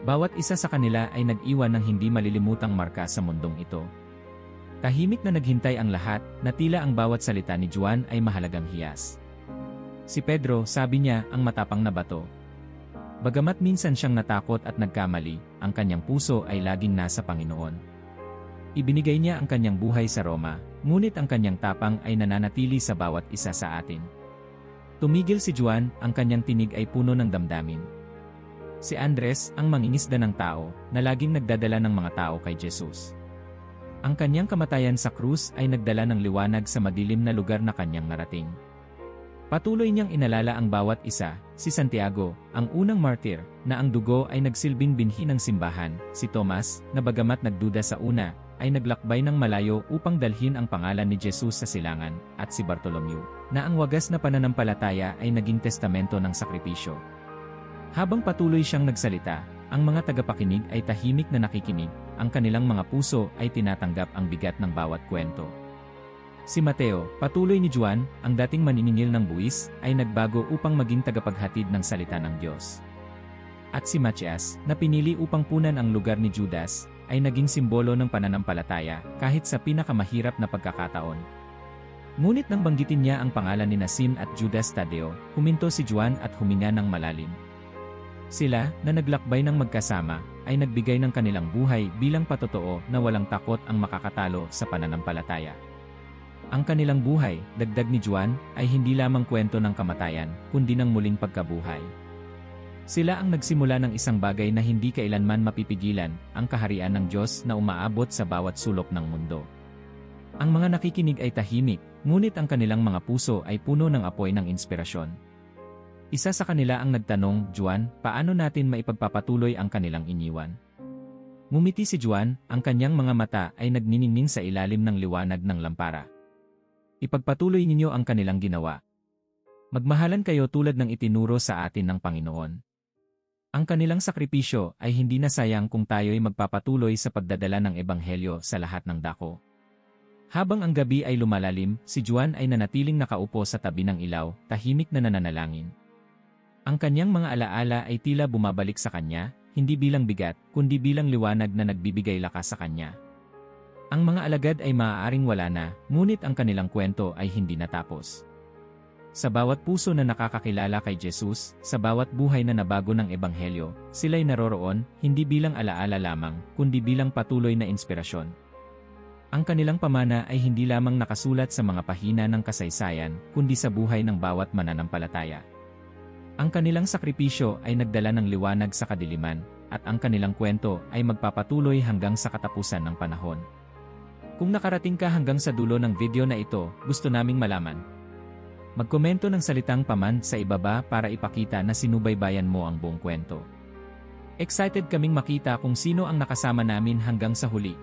Bawat isa sa kanila ay nag-iwan ng hindi malilimutang marka sa mundong ito. Tahimik na naghintay ang lahat, na tila ang bawat salita ni Juan ay mahalagang hiyas. Si Pedro, sabi niya, ang matapang na bato. Bagamat minsan siyang natakot at nagkamali, ang kanyang puso ay laging nasa Panginoon. Ibinigay niya ang kanyang buhay sa Roma, ngunit ang kanyang tapang ay nananatili sa bawat isa sa atin. Tumigil si Juan, ang kanyang tinig ay puno ng damdamin. Si Andres, ang mangingisda ng tao, na laging nagdadala ng mga tao kay Jesus. Ang kanyang kamatayan sa krus ay nagdala ng liwanag sa madilim na lugar na kanyang narating. Patuloy niyang inalala ang bawat isa, si Santiago, ang unang martir, na ang dugo ay nagsilbing binhi ng simbahan, si Tomas, na bagamat nagduda sa una, ay naglakbay ng malayo upang dalhin ang pangalan ni Jesus sa silangan, at si Bartolomeo, na ang wagas na pananampalataya ay naging testamento ng sakripisyo. Habang patuloy siyang nagsalita, ang mga tagapakinig ay tahimik na nakikinig, ang kanilang mga puso ay tinatanggap ang bigat ng bawat kwento. Si Mateo, patuloy ni Juan, ang dating maniningil ng buwis, ay nagbago upang maging tagapaghatid ng salita ng Diyos. At si Matias, na pinili upang punan ang lugar ni Judas, ay naging simbolo ng pananampalataya kahit sa pinakamahirap na pagkakataon. Ngunit nang banggitin niya ang pangalan ni Nasim at Judas Tadeo, huminto si Juan at huminga ng malalim. Sila, na naglakbay ng magkasama, ay nagbigay ng kanilang buhay bilang patotoo na walang takot ang makakatalo sa pananampalataya. Ang kanilang buhay, dagdag ni Juan, ay hindi lamang kwento ng kamatayan, kundi ng muling pagkabuhay. Sila ang nagsimula ng isang bagay na hindi kailanman mapipigilan, ang kaharian ng Diyos na umaabot sa bawat sulok ng mundo. Ang mga nakikinig ay tahimik, ngunit ang kanilang mga puso ay puno ng apoy ng inspirasyon. Isa sa kanila ang nagtanong, Juan, paano natin maipagpapatuloy ang kanilang iniwan? Ngumiti si Juan, ang kanyang mga mata ay nagniningning sa ilalim ng liwanag ng lampara. Ipagpatuloy ninyo ang kanilang ginawa. Magmahalan kayo tulad ng itinuro sa atin ng Panginoon. Ang kanilang sakripisyo ay hindi nasayang kung tayo'y magpapatuloy sa pagdadala ng Ebanghelyo sa lahat ng dako. Habang ang gabi ay lumalalim, si Juan ay nanatiling nakaupo sa tabi ng ilaw, tahimik na nananalangin. Ang kanyang mga alaala ay tila bumabalik sa kanya, hindi bilang bigat, kundi bilang liwanag na nagbibigay lakas sa kanya. Ang mga alagad ay maaaring wala na, ngunit ang kanilang kwento ay hindi natapos. Sa bawat puso na nakakakilala kay Jesus, sa bawat buhay na nabago ng Ebanghelyo, sila'y naroroon, hindi bilang alaala lamang, kundi bilang patuloy na inspirasyon. Ang kanilang pamana ay hindi lamang nakasulat sa mga pahina ng kasaysayan, kundi sa buhay ng bawat mananampalataya. Ang kanilang sakripisyo ay nagdala ng liwanag sa kadiliman, at ang kanilang kwento ay magpapatuloy hanggang sa katapusan ng panahon. Kung nakarating ka hanggang sa dulo ng video na ito, gusto naming malaman. Magkomento ng salitang paman sa ibaba para ipakita na sinubaybayan mo ang buong kwento. Excited kaming makita kung sino ang nakasama namin hanggang sa huli.